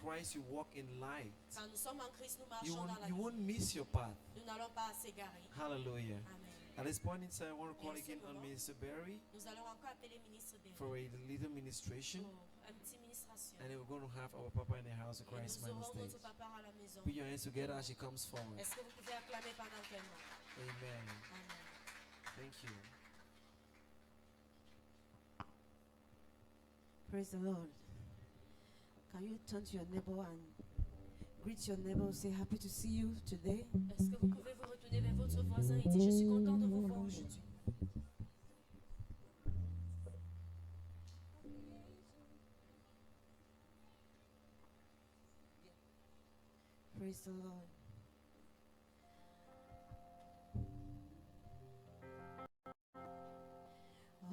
Christ, you walk in light. Quand nous sommes en Christ, nous marchons dans la You lumière. won't miss your path. Nous n'allons pas s'égarer. Hallelujah. Amen. At this point in time, I want to call again on Minister Barry Nous allons encore appeler ministre Berry for a little ministration. pour une petite ministration. And then we're going to have our Papa in the house of Et Christ nous man on aurons stage. notre papa à la maison. Put your hands together as she comes forward. Est-ce que vous pouvez acclamer pendant qu'elle monte? Amen. Amen. Thank you. Praise the Lord. Can you turn to your neighbor and greet your neighbor? Say, happy to see you today. Est-ce que vous pouvez vous retourner vers votre voisin et dire, je suis content de vous voir aujourd'hui. Praise the Lord.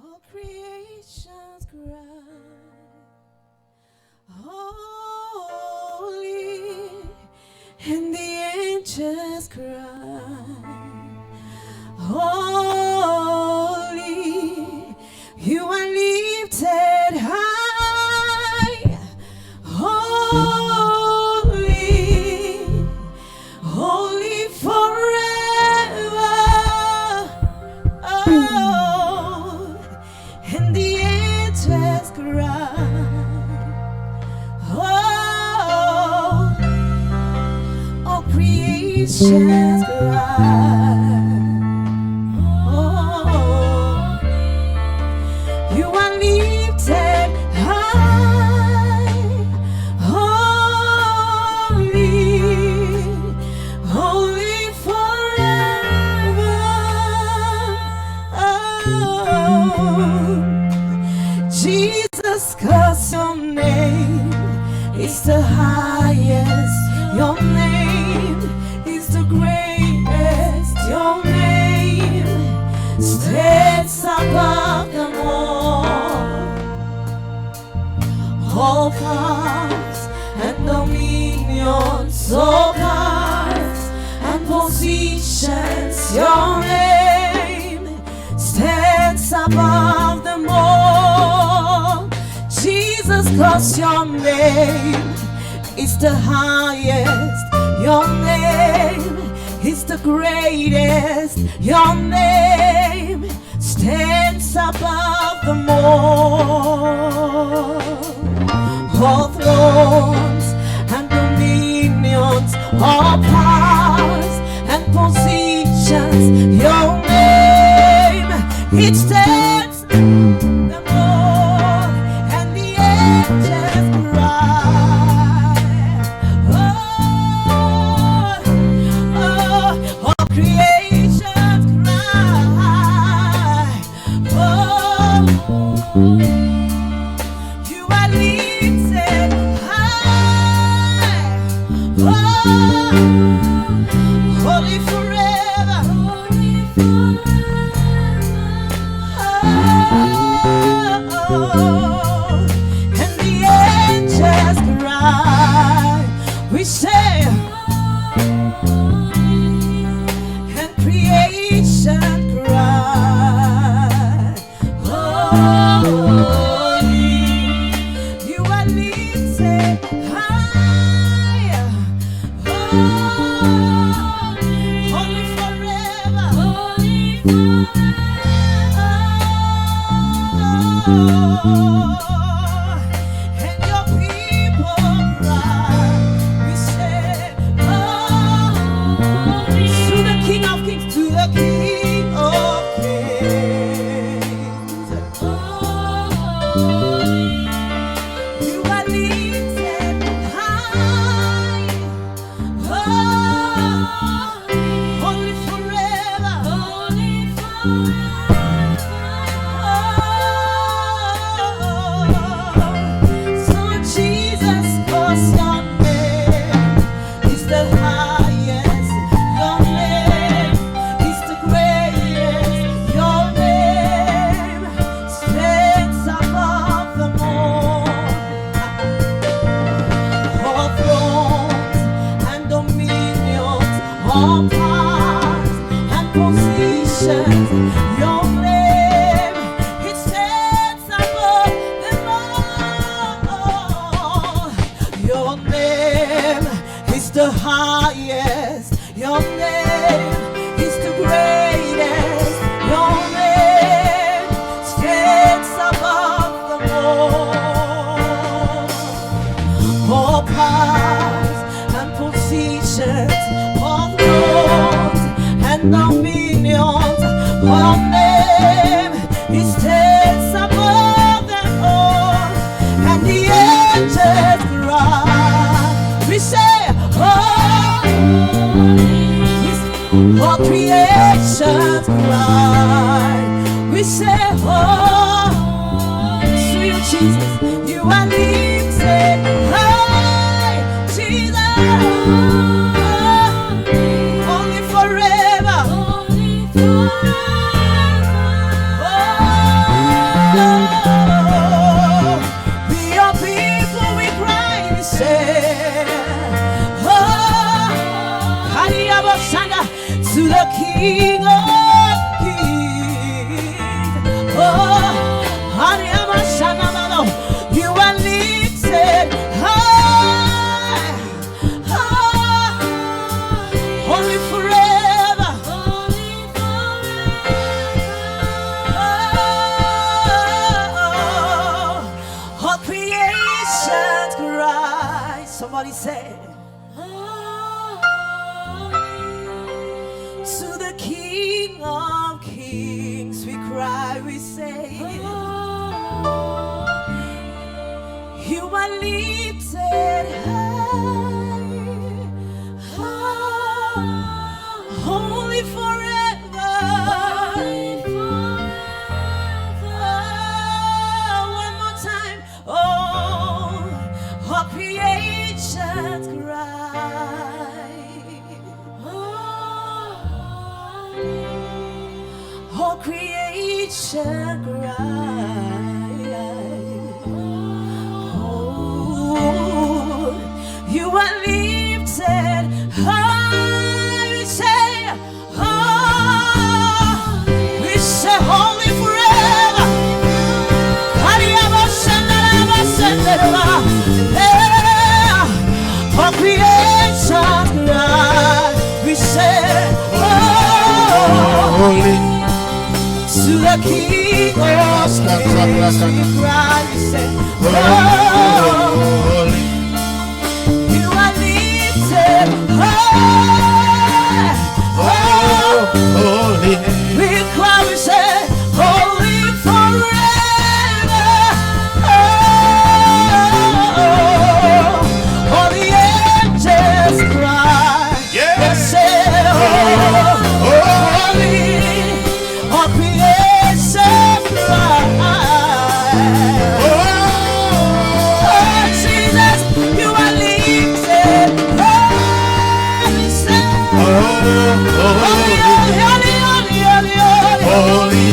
All creations cry, holy, and the angels cry, holy, you are lifted high, holy, holy forever. Oh, and the angels cry, oh, all creations cry, oh, you are lifted high, holy, holy forever. Oh, Jesus, 'cause your name is the highest. Your name is the greatest. Your name stands above them all powers and dominions, all powers and positions. Your name stands above them all. Jesus, 'cause your name is the highest. Your name is the greatest. Your name stands above them all. All thrones and dominions, all powers and positions. Your name, it stands them all, and the angels cry. Oh, oh, all creation cry. Oh, you are lifted high. Oh, holy forever. Oh, and the angels cry. We say, and creation cry. Holy, you are lifted high. Holy forever. And your people cry. We say, to the King of Kings, to the King of Kings. You are lifted high. Holy forever. So Jesus, 'cause your name is the highest. Your name is the greatest. Your name stands above them all. All thrones and dominions, all powers and positions. Your name, it stands above them all. Your name is the highest. Your name is the greatest. Your name stands above them all. All powers and positions, all thrones and dominions. Your name is stands above them all. And the angels cry. We say, oh, all creation cry. We say, oh, sweet Jesus, you are lifted high, Jesus, only forever. Oh, we are people, we cry, we say, oh, Hariyabashana, to the King of Kings. Oh, Hariyabashana, you are lifted high, only forever. Oh, all creation cries. Somebody say, to the King of Kings we cry, we say, you are lifted high, holy forever. One more time. Oh, all creation cry. All creation cry. Oh, you are lifted high. We say, oh, we say, holy forever. Yeah. All creation cry. We say, oh, Holy, to the King of Kings we cry, we say, oh, holy, you are lifted high. Oh, holy, we cry, we say, holy forever. Oh, all the angels cry. Yeah. They say, oh, holy, all creation cry. Oh, Jesus, you are lifted high. We say, holy, holy, holy, holy, holy, holy.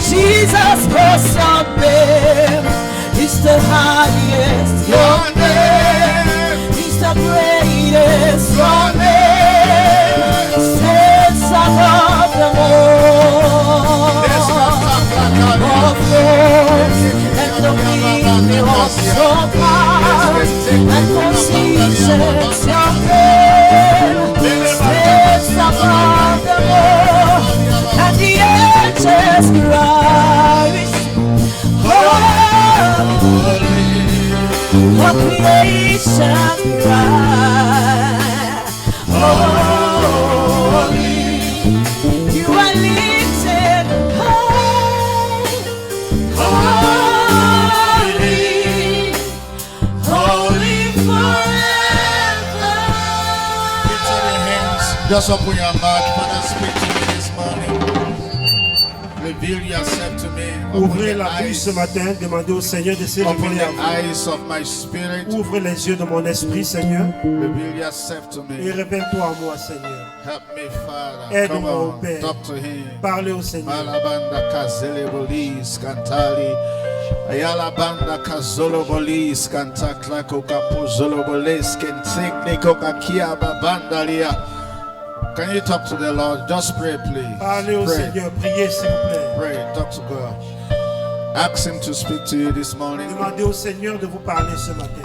Jesus, Christ, your name is the highest. Your name is the greatest. Your name stands above them all. All thrones and dominions, all powers and positions. Your name stands above them all. And the angels cry, oh, all creation cry, holy, you are lifted high, holy, holy forever. lift up your hands. Just open your mouth. Father, speak to me this morning. Reveal yourself to me. Ouvrez la bouche ce matin, demandez au Seigneur de se Open révéler à the vous. eyes of my spirit. Ouvre les yeux de mon esprit, Seigneur, Reveal yourself to et me. révèle-toi à moi, Seigneur. Help me, Father. Aide-moi, Come au on. Père. Talk to him. Parlez au Seigneur. Malabanda kazele bolis kantali. Ayala banda kazolo bolis kantakla kokapuzolo bolis kentekne kokakia babandalia. Can you talk to the Lord? Just pray, please. Parlez au Pray. Seigneur. Priez, s'il vous plaît. Pray. Talk to God. Ask Him to speak to you this morning. Demandez au Seigneur de vous parler ce matin.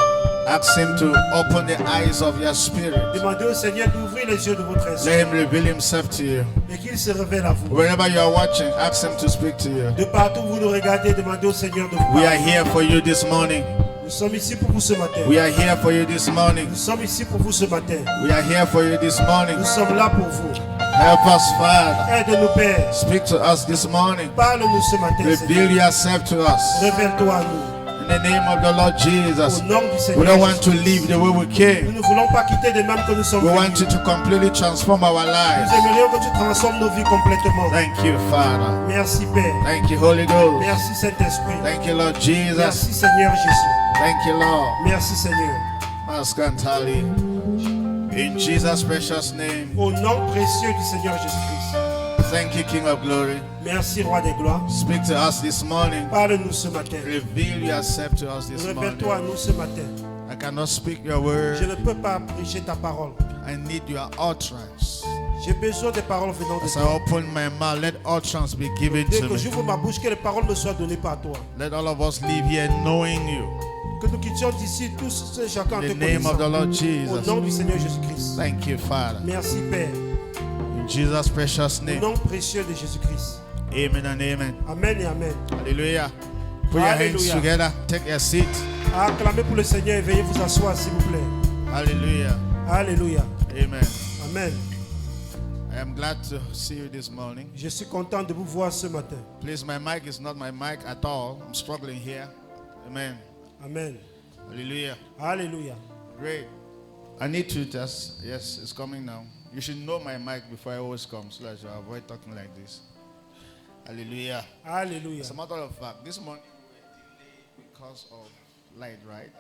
Ask Him to open the eyes of your spirit. Demandez au Seigneur d'ouvrir les yeux de votre esprit Let Him reveal Himself to you. et qu'il se révèle à vous. Wherever you are watching, ask Him to speak to you. De partout où vous nous regardez, demandez au Seigneur de vous We are parler. here for you this morning. Nous sommes ici pour vous ce matin. We are here for you this morning. Nous sommes ici pour vous ce matin. We are here for you this morning. Nous sommes là pour vous. Help us, Father. Aide-nous, Père. Speak to us this morning. Parle-nous ce matin, Seigneur. Reveal yourself to us. Révèle-toi à nous. In the name of the Lord Jesus. Au nom du We Seigneur don't want to Jésus-Christ. live the way we Nous came. ne voulons pas quitter de même que nous sommes We venus. want you to completely transform our Nous lives. aimerions que tu transformes nos vies complètement. Thank you, Father. Merci, Père. Thank you, Holy Ghost. Merci, Saint-Esprit. Thank you, Lord Jesus. Merci, Seigneur Jésus. Thank you, Lord. Merci, Seigneur. Maskantali. In Jesus' precious name. Au nom précieux du Seigneur Jésus-Christ. Thank you, King of Glory. Merci, Roi des gloires. Speak to us this morning. Parle-nous ce matin. Reveal yourself to us this Révèle-toi à morning. nous ce matin. I cannot speak your Je word. ne peux pas prêcher ta parole. I need your utterance. J'ai besoin des paroles venant de As I toi. open my mouth, let utterance be given Dès to que me. j'ouvre ma bouche, que les paroles me soient données par toi. Let all of us live here knowing you. Que nous quittions d'ici tous chacun en In te the name of the connaissant. Lord Au Jesus. nom du Seigneur Jésus-Christ. Thank you, Father. Merci, Père. In Jesus' precious Au name. nom précieux de Jésus-Christ. Amen and amen. Amen et Amen. Hallelujah. Put your hands Hallelujah. together. Take your seat. Acclamez pour le Seigneur et veuillez vous asseoir, s'il vous plaît. Hallelujah. Alléluia. Amen. Amen. I am glad to see you this morning. Je suis content de vous voir ce matin. Please, my mic is not my mic at all. I'm struggling here. Amen. Amen. Hallelujah. Alléluia. Great. I need to test. Yes, it's coming now. You should know my mic before I always come so that you avoid talking like this. Hallelujah. Alléluia. As a matter of fact, this morning we were delayed because of light, right?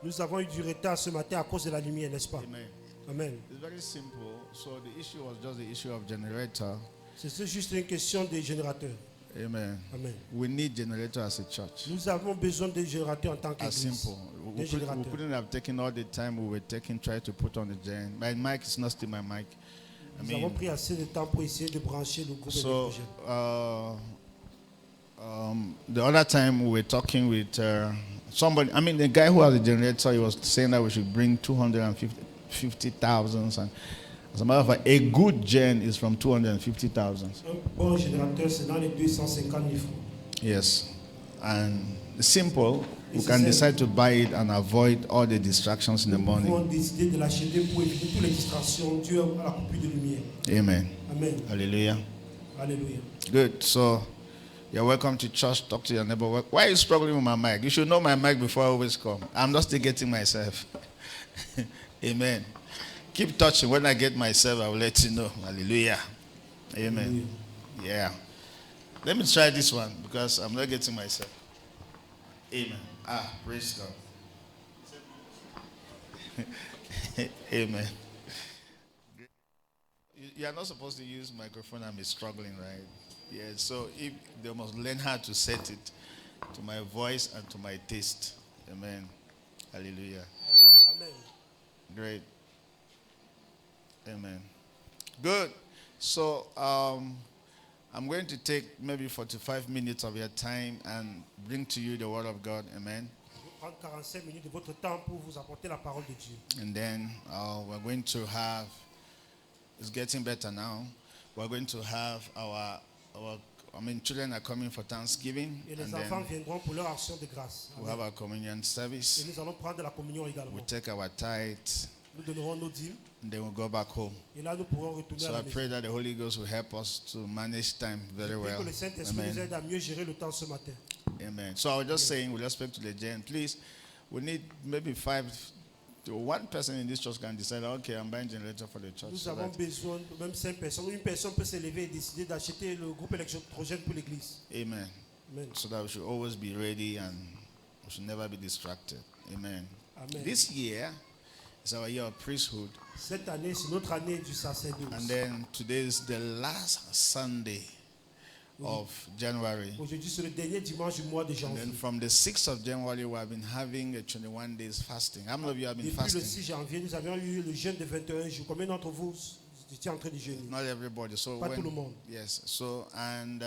Nous avons eu du retard ce matin à cause de la lumière, n'est-ce pas? Amen. Amen. It's very simple. So the issue was just the issue of generator. C'est juste une question des générateurs. Amen. Amen. We need generator as a church. Nous avons besoin des générateurs en tant As qu'église. simple. Des We générateurs. couldn't have taken all the time we were taking trying to put on the gen. My mic is not still my mic. I Nous avons mean, pris assez de temps pour essayer de brancher le groupe so électrogène. the other time we were talking with somebody. I mean, the guy who has a generator, he was saying that we should bring 250,000. And as a matter of fact, a good gen is from 250,000. Un bon générateur, c'est dans les 250 000 francs. Yes, and simple. We It's can the same. decide to buy it and avoid all the distractions in the Nous pouvons morning. décider de l'acheter pour éviter toutes les distractions dues à la coupure de lumière. Amen. Amen. Hallelujah. Alléluia. Good. So, you're welcome to church. Talk to your neighbor. Why are you struggling with my mic? You should know my mic before I always come. I'm just still getting myself. Amen. Keep touching. When I get myself, I will let you know. Hallelujah. Amen. Yeah. Let me try this one because I'm not getting myself. Amen. Praise God. Amen. You are not supposed to use microphone and be struggling, right? Yeah, so if they must learn how to set it to my voice and to my taste. Amen. Hallelujah. Amen. Great. Amen. Good. So I'm going to take maybe 45 minutes of your time and bring to you the word of God. Amen. Je vais prendre 45 minutes de votre temps pour vous apporter la parole de Dieu. And then we're going to have, it's getting better now. We're going to have children are coming for Thanksgiving. Et And les enfants then viendront pour leur action de grâce. we'll have our communion Et service. nous allons prendre la communion également. We'll take our tithes. Nous donnerons nos dîmes. And then we'll go back home. Et là, nous pourrons retourner So à I la maison. pray that the Holy Ghost will help us to manage time very Prie well. que le Saint-Esprit nous Amen. aide à mieux gérer le temps ce matin. Amen. So I was just saying, with respect to the gen, please, we need maybe one person in this church can decide, okay, I'm buying generator for the church. Nous So avons that- besoin, même 5 personnes, une personne peut s'élever et décider d'acheter le groupe électrogène pour l'église. Amen. Amen. So that we should always be ready and we should never be distracted. Amen. Amen. This year is our year of priesthood. Cette année, c'est notre année du sacerdoce. And then today is the last Sunday of January. Aujourd'hui, c'est le dernier dimanche du mois de And janvier. then from the 6th of January, we have been having a 21 days fasting. How many of you have been Depuis le fasting? 6 janvier, nous avions eu le jeûne de 21 jours. Combien d'entre vous étiez en train de jeûner? Not everybody. So Pas tout le when, monde. yes. So and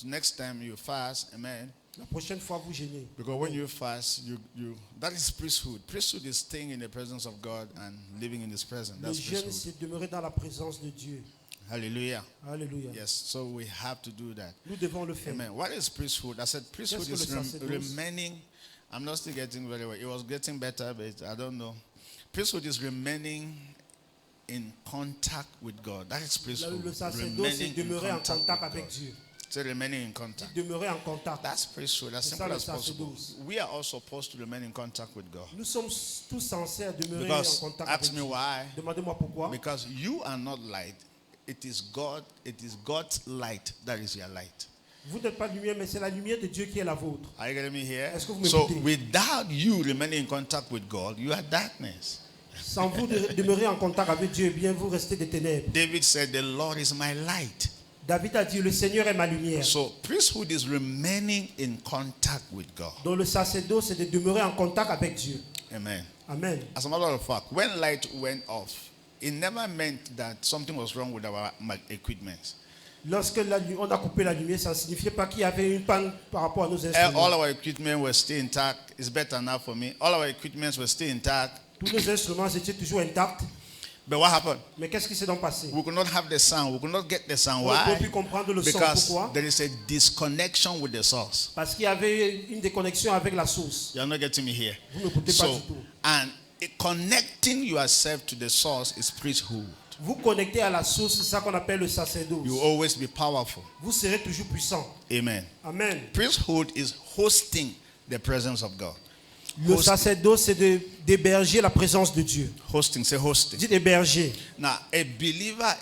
next time you fast, amen. La prochaine fois, vous jeûnez. Because when you fast, you that is priesthood. Priesthood is staying in the presence of God and living in His presence. Le That's jeûne, priesthood. c'est demeurer dans la présence de Dieu. Hallelujah. Alléluia. Yes, so we have to do that. Nous devons le faire. Amen. What is priesthood? I said priesthood Qu'est-ce que is le sacerdoce? remaining. I'm not still getting very well. It was getting better, but I don't know. Priesthood is remaining in contact with God. That is priesthood. Le sacerdoce, c'est Remaining in demeurer en contact contact with avec God. Dieu. So remaining in contact. Demeurer en contact. That's priesthood, as C'est simple ça, as le possible. sacerdoce. We are all supposed to remain in contact with God. Nous sommes tous censés demeurer Because en contact ask avec me Dieu. why. Demandez-moi pourquoi. Because you are not light. It is God's light that is your light. Vous n'êtes pas lumière, mais c'est la lumière de Dieu qui est la vôtre. Are you getting me here? Est-ce que vous So m'écoutez? without you remaining in contact with God, you are darkness. Sans vous demeurer en contact avec Dieu, eh bien vous restez des ténèbres. David said, "The Lord is my light." David a dit, le Seigneur est ma lumière. So priesthood is remaining in contact with God. Donc le sacerdoce, c'est de demeurer en contact avec Dieu. Amen. Amen. As a matter of fact, when light went off, it never meant that something was wrong with our equipment. Lorsque on a coupé la lumière, ça ne signifiait pas qu'il y avait une panne par rapport à nos All instruments. our equipment were still intact. It's better now for me. All our equipments were still intact. Tous nos instruments étaient toujours intacts. But what happened? Mais qu'est-ce qui s'est donc passé? We could not have the sound. We could not get the sound. On ne peut Why? plus comprendre le son. Because Pourquoi? there is a disconnection with the source. Parce qu'il y avait une déconnexion avec la source. You're not getting me here. Vous ne m'écoutez pas So, du tout. and connecting yourself to the source is priesthood. Vous connectez à la source, c'est ça qu'on appelle le sacerdoce. You will always be powerful. Vous serez toujours puissant. Amen. Amen. Priesthood is hosting the presence of God. Le Hosting. sacerdoce, c'est d'héberger la présence de Dieu. Hosting, say hosting. Dites héberger. Now, a believer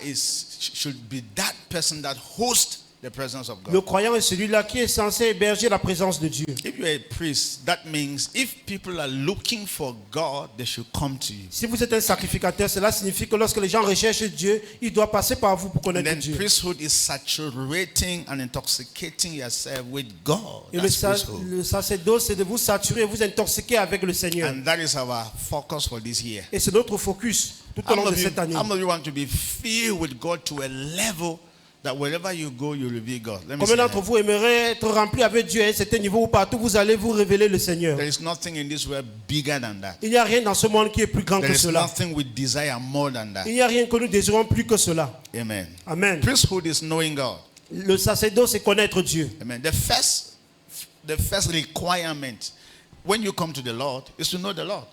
should be that person that hosts the presence of God. Le croyant est celui-là qui est censé héberger la présence de Dieu. If you're a priest, that means if people are looking for God, they should come to you. Si vous êtes un sacrificateur, cela signifie que lorsque les gens recherchent Dieu, ils doivent passer par vous pour And connaître then Dieu. priesthood is saturating and intoxicating yourself with God. Et That's priesthood. le sacerdoce, c'est de vous saturer, vous intoxiquer avec le Seigneur. And that is our focus for this year. Et c'est notre focus tout au long de cette année. How many of you want to be filled with God to a level that wherever you go, you reveal God? Let me Combien say d'entre that. vous aimeraient être remplis avec Dieu à un certain niveau où partout vous allez vous révéler le Seigneur? There is nothing in this world bigger than that. Il n'y a rien dans ce monde qui est plus grand There que is cela. nothing we desire more than that. Il n'y a rien que nous désirons plus que cela. Amen. Amen. Priesthood is knowing God. Le sacerdoce, c'est connaître Dieu. Amen. The first requirement when you come to the Lord is to know the Lord.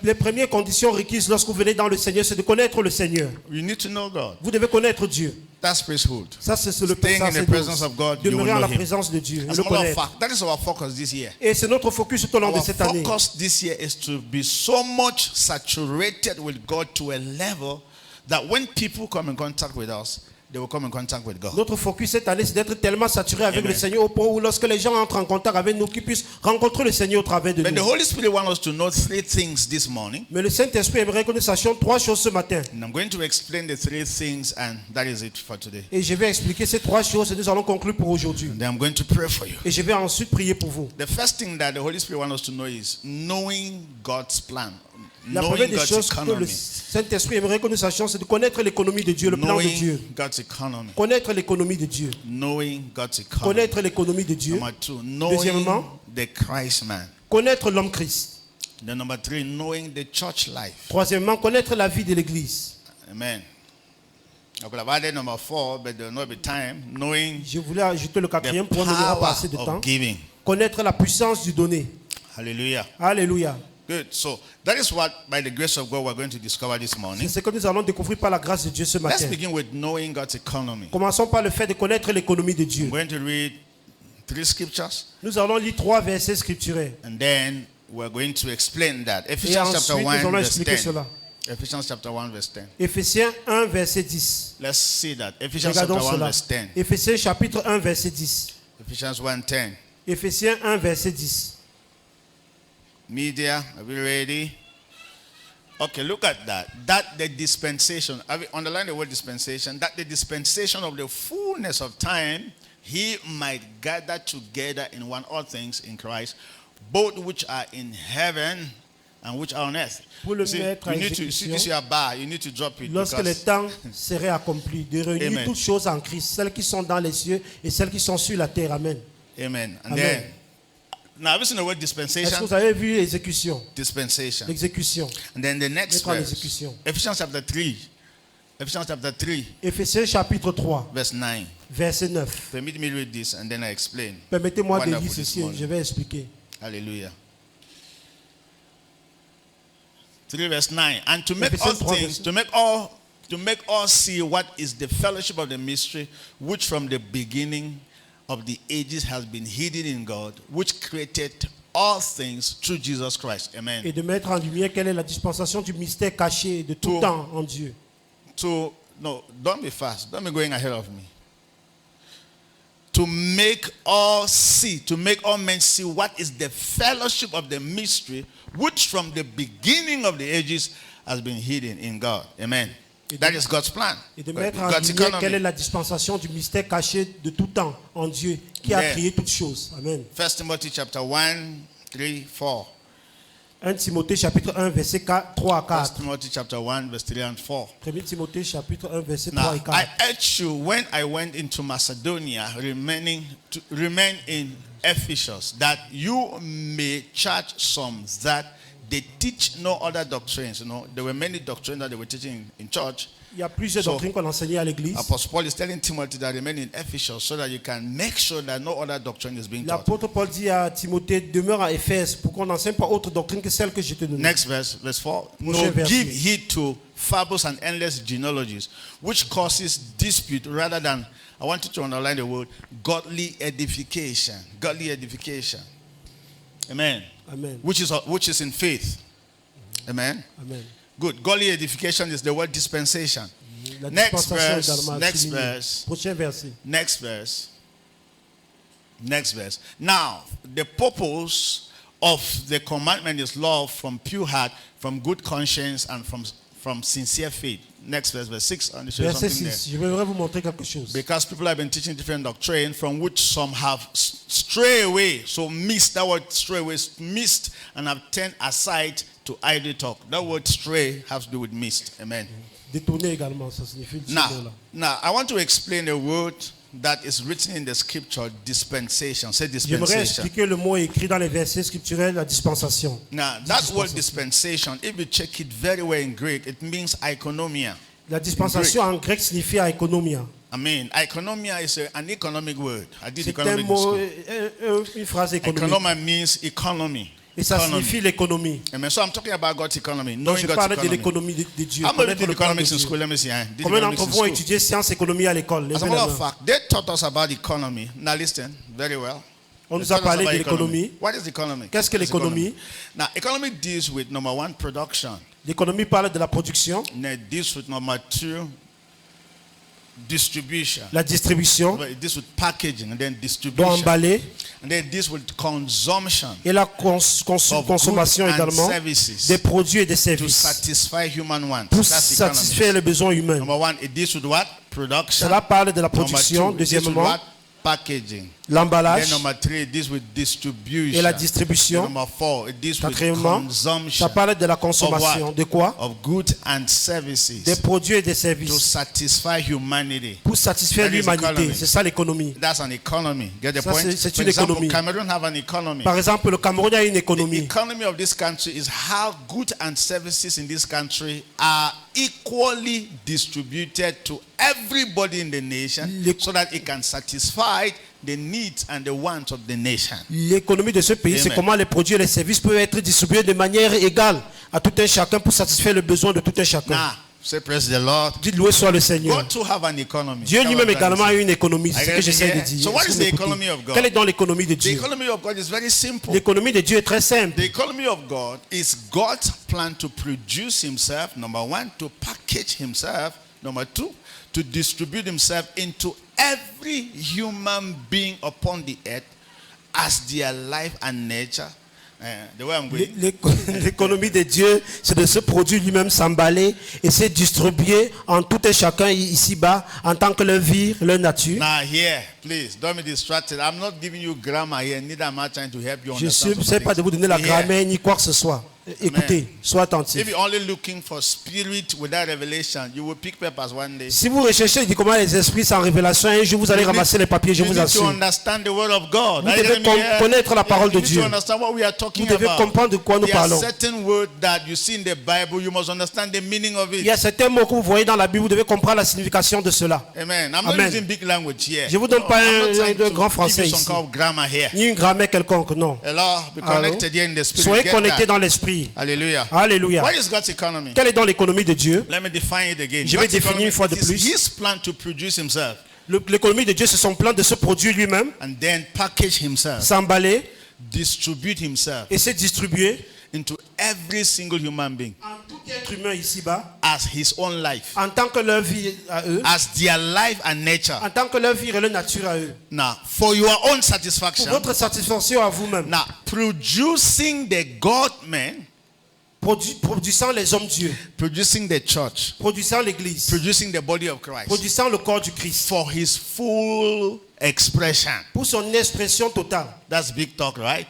Les premières conditions requises lorsque vous venez dans le Seigneur, c'est de connaître le Seigneur. You need to know God. Vous devez connaître Dieu. That's priesthood. Ça, c'est le Staying in the presence of God, you will demeurer en know la Him. présence de Dieu et As le a matter of connaître. fact, that is our focus this year. Et c'est notre focus tout au long de Our cette année. focus this year is to be so much saturated with God to a level that when people come in contact with us, they will come in contact with God. Notre focus cette année, c'est d'être tellement saturé avec Amen. le Seigneur au point où lorsque les gens entrent en contact avec nous, qu'ils puissent rencontrer le Seigneur au travers de But the nous. Holy Spirit wants us to know three things this morning. Mais le Saint-Esprit aimerait que nous sachions trois choses ce matin. And I'm going to explain the three things, and that is it for today. Et je vais expliquer ces trois choses et nous allons conclure pour aujourd'hui. And then I'm going to pray for you. Et je vais ensuite prier pour vous. The first thing that the Holy Spirit wants us to know is knowing God's plan, La première knowing des God's choses que le economy, Saint-Esprit aimerait que nous sachions, c'est de connaître l'économie de Dieu, le plan de Dieu. knowing God's economy, Connaître l'économie de Dieu. knowing God's economy. Connaître l'économie de Dieu. Number two, knowing Deuxièmement, the Christ man. connaître l'homme Christ. Then number three, knowing the church life. Troisièmement, connaître la vie de l'Église. Amen. I could have added number four, but there will not be time. Knowing Je voulais ajouter le the quatrième point, mais il n'y aura pas power assez de temps. of giving. Connaître la puissance du donner. Hallelujah. Alléluia. Good. So that is what, by the grace of God, we're going to discover this morning. C'est ce que nous allons découvrir par la grâce de Dieu ce Let's matin. begin with knowing God's economy. Commençons par le fait de connaître l'économie de Dieu. I'm going to read three scriptures, Nous allons lire trois versets scripturaires. and then we're going to explain that. Et Ephesians ensuite, chapter nous 1, allons verse expliquer 10. cela. Ephesians chapter 1, verse 10. Éphésiens 1, verset 10. Let's see that. Ephesians chapter Regardons 1, cela. verse 10. Éphésiens chapitre 1, verset 10. Ephesians 1, 10. Éphésiens 1, verset 10. Media, are we ready? Okay, look at that. That the dispensation, I will underline the word dispensation, that the dispensation of the fullness of time, he might gather together in one all things in Christ, both which are in heaven and which are on earth. Pour le You see, mettre à you need to see exécution. this your bar, you need to drop it. Lorsque le Because, temps serait accompli, de réunir Amen. toutes choses en Christ, celles qui sont dans les cieux et celles qui sont sur la terre. Amen. amen. And Amen. then, now have you seen the word Est-ce que dispensation? vous avez vu l'exécution? Dispensation. L'exécution. And then the next Mettre en verse, exécution. Ephesians chapter 3. Ephesians chapter 3, Éphésiens chapitre 3, verse 9. verset 9. Permit me read this and then I explain. Permettez-moi de Wonderful lire this ceci, morning. je vais expliquer. Hallelujah. 3 verse 9. And to make all Ephesians 3 things, verset- to make all see what is the fellowship of the mystery, which from the beginning of the ages has been hidden in God, which created all things through Jesus Christ. Amen. Et de mettre en lumière quelle est la dispensation du mystère caché de tout Tout. temps en Dieu. No, don't be fast. Don't be going ahead of me. To make all men see what is the fellowship of the mystery, which from the beginning of the ages has been hidden in God. Amen. That is God's plan. Et de mettre en God's lumière quelle est economy. la dispensation du mystère caché de tout temps en Dieu qui a Yeah. créé toutes choses. Amen. 1 Timothy chapter 1, 3, 4. 1 Timothée chapitre 1 verset 3 à 1 4. Timothy chapter 1, verse 3 and 4. 1 Timothée chapitre 1 verset 3 Now, et I 4. urge you when I went into Macedonia, remain in Ephesus, that you may charge some that they teach no other doctrines. You know, there were many doctrines that they were teaching in church. Il y a plusieurs So, doctrines qu'on enseignait à l'église. Apostle Paul is telling Timothy that remain in Ephesus so that you can make sure that no other doctrine is being taught. L'apôtre Paul dit à Timothée, demeure à Éphèse pour qu'on n'enseigne pas autre doctrine que celle que je te donne. Next verse, verse 4. Prochain No, verset. give heed to fables and endless genealogies, which causes dispute rather than, I want you to underline the word, godly edification. Godly edification. Amen. Amen. Which is in faith. Amen. Amen. Good. Godly edification is the word dispensation. La Next dispensation verse, également next soulignée. verse. Prochain verset. Next verse. Next verse. Now, the purpose of the commandment is love from pure heart, from good conscience, and from sincere faith. Next verse, verse 6. I want to show you Verset something there. 6. Je voudrais vous montrer quelque chose. Because people have been teaching different doctrine from which some have strayed away. So missed, that word stray away, missed, and have turned aside to idle talk. That word stray has to do with missed. Amen. Détourner également, ça signifie ce Now, mot-là. I want to explain a word that is written in the scripture, dispensation. Say J'aimerais dispensation. expliquer le mot écrit dans les versets scripturels, la dispensation. Now, that word dispensation, if you check it very well in Greek, it means economia. La dispensation en grec signifie economia. I mean, economia is an economic word. I did C'est un economic in mot, school. une phrase économique. Economia means economy. Et ça Economy. signifie l'économie. Amen. So I'm talking about God's economy, Donc knowing je God's parle de economy. l'économie de Dieu. How many connaître people le plan de economics in Dieu. school? Let me see. Did Combien economics d'entre in vous ont school? étudié sciences économie à l'école? As a Levez matter la of main. fact, they taught us about economy. Now listen very well. On They nous a taught us parlé about de l'économie. What is economy? Qu'est-ce que What is l'économie? Now, economy deals with number one, production. L'économie parle de la production, And it deals with number two, distribution. la distribution, It deals with packaging and then doit distribution. emballer, And then it deals with consumption et la of consommation goods and également services des produits et des to services satisfy human wants. pour That's satisfaire economy. les besoins humains. Number one, it deals with what? Production. Cela parle de la Number production, two, it deals with deuxièmement, what? Packaging. Then l'emballage number three, it deals with distribution. et la Then distribution. number four, it deals with Quatrièmement, consumption ça parle de la consommation. what? De quoi? of goods and services Des produits et des to services satisfy humanity. pour satisfaire That is l'humanité. economy. C'est ça l'économie. That's an economy. Get the Ça, point? c'est For une example, économie. Cameroon have an economy. Par exemple, le Cameroun a une The économie. economy of this country is how goods and services in this country are equally distributed to everybody in the nation so that it can satisfy the needs and the wants of the nation. L'économie de ce pays, c'est Amen. comment les produits et les services peuvent être distribués de manière égale à tout un chacun pour satisfaire le besoin de tout un chacun. Now, say praise the Lord. Dites loué soit le Seigneur. God to have an economy. Dieu That's lui-même what I'm trying également to a say. une économie, c'est ce que j'essaie de dire. So what Est-ce is que the vous m'écoutez? economy of God? Quelle est donc l'économie de The Dieu? economy of God is very simple. L'économie de Dieu est très simple. The economy of God is God's plan to produce himself, number one, to package himself, number two, to distribute himself into every human being upon the earth as their life and nature. The way I'm going. L'économie de Dieu, c'est de se produire lui-même, s'emballer et se distribuer en tout un chacun ici-bas en tant que leur vie, leur nature. Now here, please, don't be distracted. I'm not giving you grammar here, neither am I trying to help you Je understand. ne sais pas de vous donner la Here. grammaire ni quoi que ce soit. Écoutez, sois attentif. If you're only looking for spirit without revelation, you will pick papers one day. Si vous recherchez comment les esprits sans révélation, un jour vous allez ramasser les papiers, je You vous need to assure. understand the word of God. Vous Are you devez getting me here? connaître la parole de You need Dieu. to understand what we are Vous talking devez about. comprendre de quoi nous There are parlons. certain words that you see in the Bible, you must understand the meaning of Il it. y a certains mots que vous voyez dans la Bible, vous devez comprendre la signification de cela. Amen. I'm not Amen. using big language here. Je vous donne pas I'm not un trying de to grand give français you some ici. kind of grammar here. Ni une grammaire quelconque, non. Hello, be connected here in the spirit. Soyez Get connectés that? dans l'esprit. Hallelujah. Alléluia. What is God's economy? Quelle est donc l'économie de Dieu? Let me define it again. Je vais God's définir economy une fois de is plus. His plan to produce Himself L'économie de Dieu, c'est son plan de se produire lui-même, and then package Himself, s'emballer distribute Himself et se distribuer into every single human being en tout être humain ici-bas, as His own life, en tant que leur vie à eux, as their life and nature. en tant que leur vie et leur nature à eux. Now, for your own Pour satisfaction, votre satisfaction à vous-même, now producing the God man, produisant les hommes Dieu, producing the church, produisant l'église, producing the body of Christ produisant le corps du Christ, for His full expression. pour son expression totale. That's big talk, right?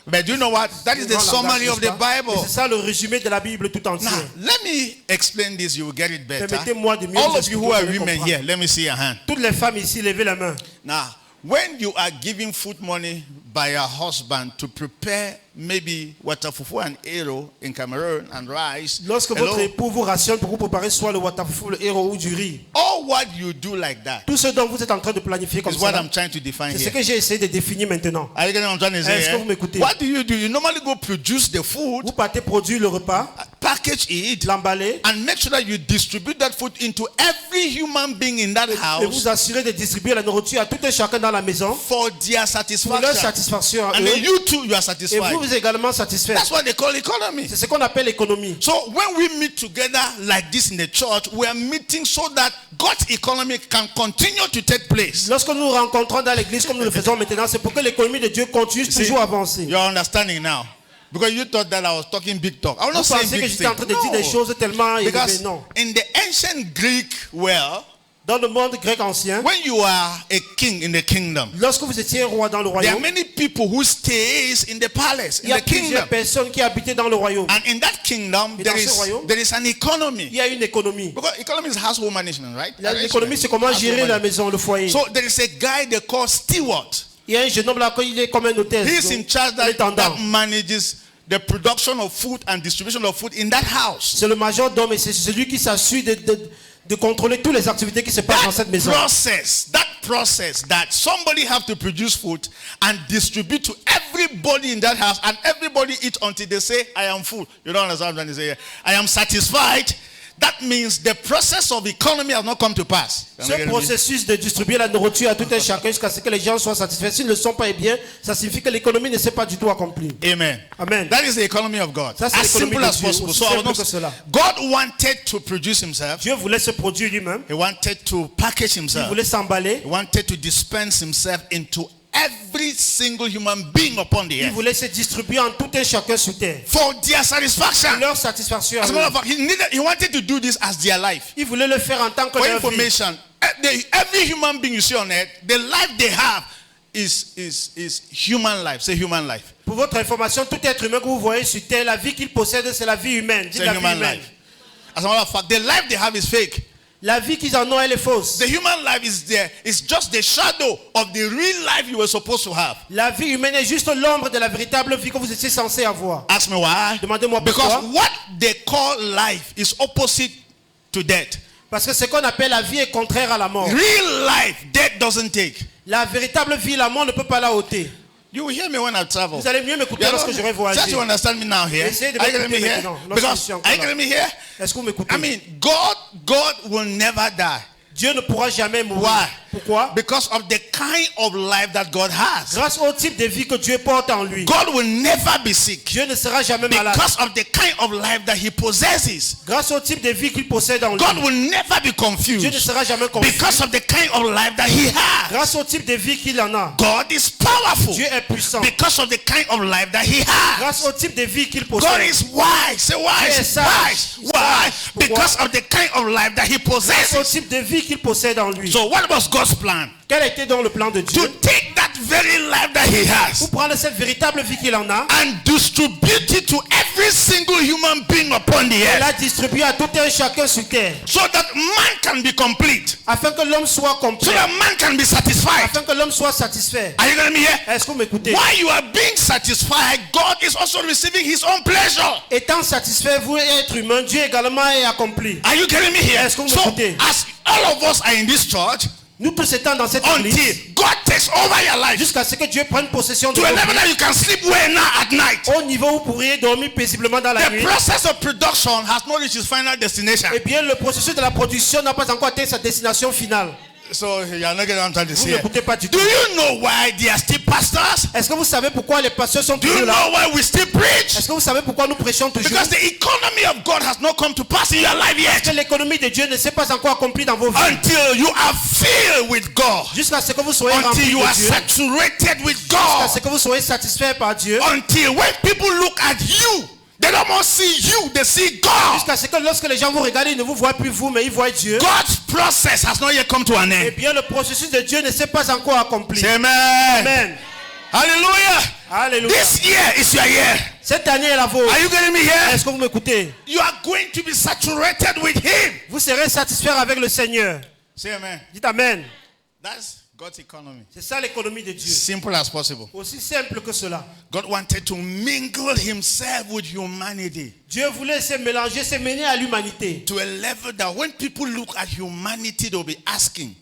But do you know what? That is the Grand langage, summary of n'est-ce the pas? Bible. Et c'est ça le résumé de la Bible tout Now, entière. let me explain this. You will get it better. Permettez-moi de mieux All vous of you expliquer, who are vous allez women comprendre. here, let me see your hand. Toutes les femmes ici, levez la main. Now, when you are giving food money by your husband to prepare maybe watafufu and ero in Cameroon and rice, Lorsque hello, votre époux vous rationne pour vous préparer soit le watafu, le héros ou du riz, all what you do like that tout ce dont vous êtes en train de planifier comme is what ça, I'm trying to define c'est ce here. que j'ai essayé de définir maintenant. Are you getting what I'm trying to say? Est-ce que vous m'écoutez? What do? You normally go produce the food, Vous partez produire le repas, package it, l'emballer, and make sure that you distribute that food into every human being in that et house vous assurer de distribuer la nourriture à tout un chacun dans la maison for their pour leur satisfaction. satisfaction à And eux. then you too, you are Et satisfied. vous, vous également satisfait. That's what they call economy. C'est ce qu'on appelle l'économie. So when we meet together like this in the church, we are meeting so that God's economy can continue to take place. Lorsque nous nous rencontrons dans l'église comme nous le faisons maintenant, c'est pour que l'économie de Dieu continue toujours à avancer. You're understanding now. Because you thought that I was talking big talk. I was Vous not saying pensez que big j'étais en train de dire des things. choses tellement élevées? Because Non. in the ancient Greek world, Dans le monde grec ancien, when you are a king in the kingdom, lorsque vous étiez un roi dans le there are royaume, many people who stays in the palace, il in y a the kingdom. plusieurs personnes qui habitaient dans le royaume. And in that kingdom, Et dans there ce royaume, is an economy. Il y a une économie. Because economy is household management, right? L'économie, c'est comment gérer la maison, le foyer. So there is a guy they call steward. Il y a un jeune homme là, il est comme un hôtel. He's in charge Il est that intendant. manages the production of food and distribution of food in that house. C'est le majordome et c'est celui qui s'assure de contrôler toutes les activités qui se passent dans cette maison. That process that somebody have to produce food and distribute to everybody in that house, and everybody eat until they say, I am full. You don't understand what I'm trying to say here. I am satisfied. That means the process of economy has not come to pass. Ce processus de distribuer la nourriture à tout un chacun jusqu'à ce que les gens soient satisfaits, s'ils ne le sont pas, eh bien, ça signifie que l'économie ne s'est pas du tout accomplie. Amen. Amen. That is the economy of God. Ça, c'est As l'économie simple de as Dieu, possible. aussi So I simple will que not- cela. God wanted to produce himself. Dieu voulait se produire lui-même, He wanted to package il himself. voulait s'emballer, He wanted to dispense himself into every single human being upon the il earth voulait se distribuer en tout un chacun sur terre. for their satisfaction. Leur satisfaction. à As a matter eux. of fact, he wanted to do this as their life. Il voulait le faire en tant que For leur vie. information, every human being you see on earth, the life they have is human life. Say human life. Pour votre information, tout être humain que vous voyez sur terre, la vie qu'il possède, c'est la vie humaine. Dites Say la vie human humaine. life. As a matter of fact, the life they have is fake. La vie qu'ils en ont, elle est fausse. The human life is there. It's just the shadow of the real life you were supposed to have. La vie humaine est juste l'ombre de la véritable vie que vous étiez censé avoir. Ask me why. Demandez-moi Because pourquoi. what they call life is opposite to death. Parce que ce qu'on appelle la vie est contraire à la mort. Real life, death doesn't take. La véritable vie, la mort ne peut pas la ôter. You will hear me when I travel. Vous allez mieux m'écouter lorsque j'aurai voyagé. Just to understand me now here. Essayez de Are you getting me m'écouter here? maintenant, lorsque je Because suis encore are you là. getting me here? Est-ce que vous m'écoutez? I mean, God will never die. Dieu ne pourra jamais mourir. Why? Pourquoi? Because of the kind of life that God has. Grâce au type de vie que Dieu porte en lui. God will never be sick. Dieu ne sera jamais malade. Because of the kind of life that he possesses. Grâce au type de vie qu'il possède en lui. God will never be Dieu ne confused. sera jamais confus. Because of the kind of life that he has. Grâce au type de vie qu'il en a. God is powerful. Dieu est puissant. Because of the kind of life that he has. Grâce au type de vie qu'il God possède. is wise. Say Dieu wise. est sage. Wise. Why? Pourquoi? Because of the kind of life that he Grâce au possesses. type de vie qu'il possède en lui. So what must God God's plan? Quel était donc le plan de Dieu? To take that very life that he has Pour prendre cette véritable vie qu'il en a and distribute it to every single human being upon the et earth, la distribuer à tout un chacun sur terre. so that man can be complete, Afin que l'homme soit so complet. that man can be satisfied. Afin que l'homme soit satisfait. Are you getting me here? Est-ce que vous m'écoutez? While you are being satisfied, God is also receiving his own pleasure. Étant satisfait, vous être humain, Dieu également est accompli. Are you getting me here? Est-ce que vous So m'écoutez? as all of us are in this church, Nous tous étant dans cette église, until God takes over your life jusqu'à ce que Dieu prenne possession de to a vos level vies, that you can sleep well now at night. au niveau où vous pourriez dormir paisiblement dans la The nuit. process of production has not reached its final destination. Eh bien, le processus de la production n'a pas encore atteint sa destination finale. So you are not getting what I'm trying to Vous say. n'écoutez pas du tout. Do you know why there are still pastors? Est-ce que vous savez pourquoi les pasteurs sont Do you toujours là? know why we still preach? Est-ce que vous savez pourquoi nous prêchons toujours? Because the economy of God has not come to pass in your life Parce que yet. l'économie de Dieu ne s'est pas encore accomplie dans vos vies. Until you are filled with God. Jusqu'à ce que vous soyez remplis Until you de are Dieu. saturated with Jusqu'à ce God. que vous soyez satisfaits par Dieu. Until when people look at you, they don't want to see you, they see God. Jusqu'à ce que lorsque les gens vous regardent, ils ne vous voient plus vous, mais ils voient Dieu. God's process has not yet come to an Eh end. bien, le processus de Dieu ne s'est pas encore accompli. Say amen. Amen. Hallelujah. Alléluia. This year is your year. Cette année est la vôtre. Are you getting me here? Est-ce que vous m'écoutez? You are going to be saturated with Him. Vous serez satisfaits avec le Seigneur. Say amen. Dites Amen. That's God's economy. C'est ça l'économie de Dieu. Simple as possible. Aussi simple que cela. God wanted to mingle Himself with humanity Dieu voulait se mélanger, se mêler à l'humanité. to a level that when people look at humanity, they'll be asking,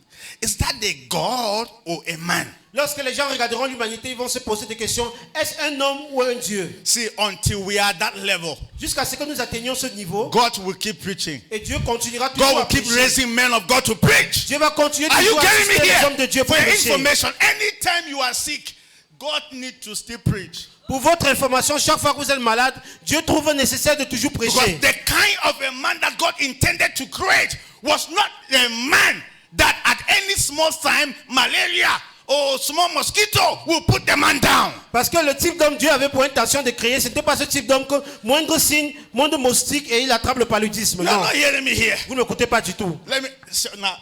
is that a God or a man? Lorsque les gens regarderont l'humanité, ils vont se poser des questions. Est-ce un homme ou un Dieu? See, until we are at that level, Jusqu'à ce que nous atteignions ce niveau, God will keep preaching. et Dieu continuera God toujours will à keep prêcher. raising men of God to preach. Dieu va continuer Are you toujours à getting me assister les hommes de here? Dieu For pour your prêcher. information, anytime you are sick, God needs to still preach. Pour votre information, chaque fois que vous êtes malade, Dieu trouve nécessaire de toujours Because prêcher. the kind of a man that God intended to create was not a man that at any small time, malaria or small mosquito will put the man down. Parce que le type d'homme Dieu avait pour intention de créer, ce n'était pas ce type d'homme que moindre signe, moindre moustique et il attrape le paludisme. You're Non, not hearing me here. vous ne m'écoutez pas du tout. Let me now,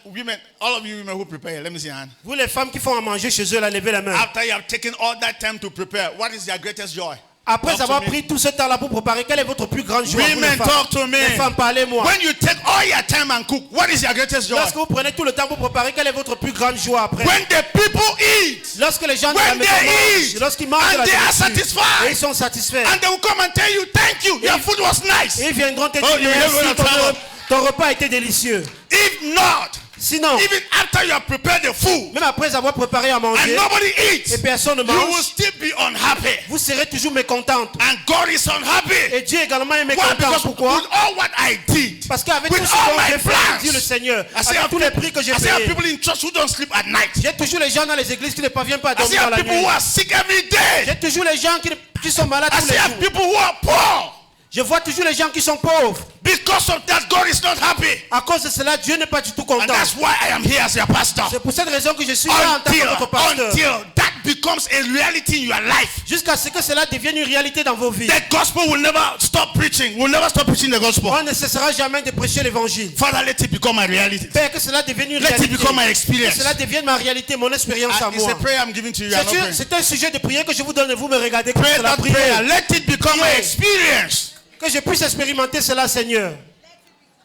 women, all of you women who prepare, let me see your hand. Vous les femmes qui font à manger chez eux, là, levez la main. After you have taken all that time to prepare, what is your greatest joy? Après Talk to avoir me. pris tout ce temps-là pour préparer, quelle est votre plus grande joie? vous, Women, les femmes? talk to me. Les femmes, parlez-moi. When you take all your time and cook, what is your greatest joy? Lorsque vous prenez tout le temps pour préparer, quelle est votre plus grande joie après? When the people eat, Lorsque les gens de la when maison they mangent, eat, lorsqu'ils mangent and la they are nourriture, et satisfied, ils sont satisfaits, and they will come and tell you, thank you, your food was nice. et ils viendront te dire Oh, you never merci, gonna travel. ton repas a été délicieux. If not, Sinon, even after you have prepared the food même après avoir préparé à and manger, nobody et eats, personne ne you will mange, still be unhappy. vous serez toujours mécontente. And God is unhappy. Et Dieu également est Why? mécontent. Because Pourquoi? with all what I did, Parce qu'avec with tout ce all que my j'ai fait, plans, dit le Seigneur, I see avec tous les prix que j'ai I see payés, people in church who don't sleep at night. j'ai toujours les gens dans les églises qui ne parviennent pas à I see dormir dans la people nuit. who are sick every day. J'ai toujours les gens qui sont malades I tous les see jours. people who are poor. Je vois toujours les gens qui sont pauvres. Because of that, God is not happy. À cause de cela, Dieu n'est pas du tout And content. that's why I am here as your pastor. C'est pour cette raison que je suis là en tant que votre pasteur. Until that becomes a reality in your life. Jusqu'à ce que cela devienne une réalité dans vos vies. The gospel will never stop preaching. We'll never stop preaching the gospel. On ne cessera jamais de prêcher l'évangile. Father, let it become my reality. Père, que cela devienne une Let it réalité. become my Que experience. cela devienne ma réalité, mon expérience à It's moi. a prayer I'm giving to you. You are not praying. C'est un sujet de prière que je vous donne et vous me regardez comme Pray c'est la that prayer. prière. Let it become my Priez. experience. Que je puisse expérimenter cela, Seigneur.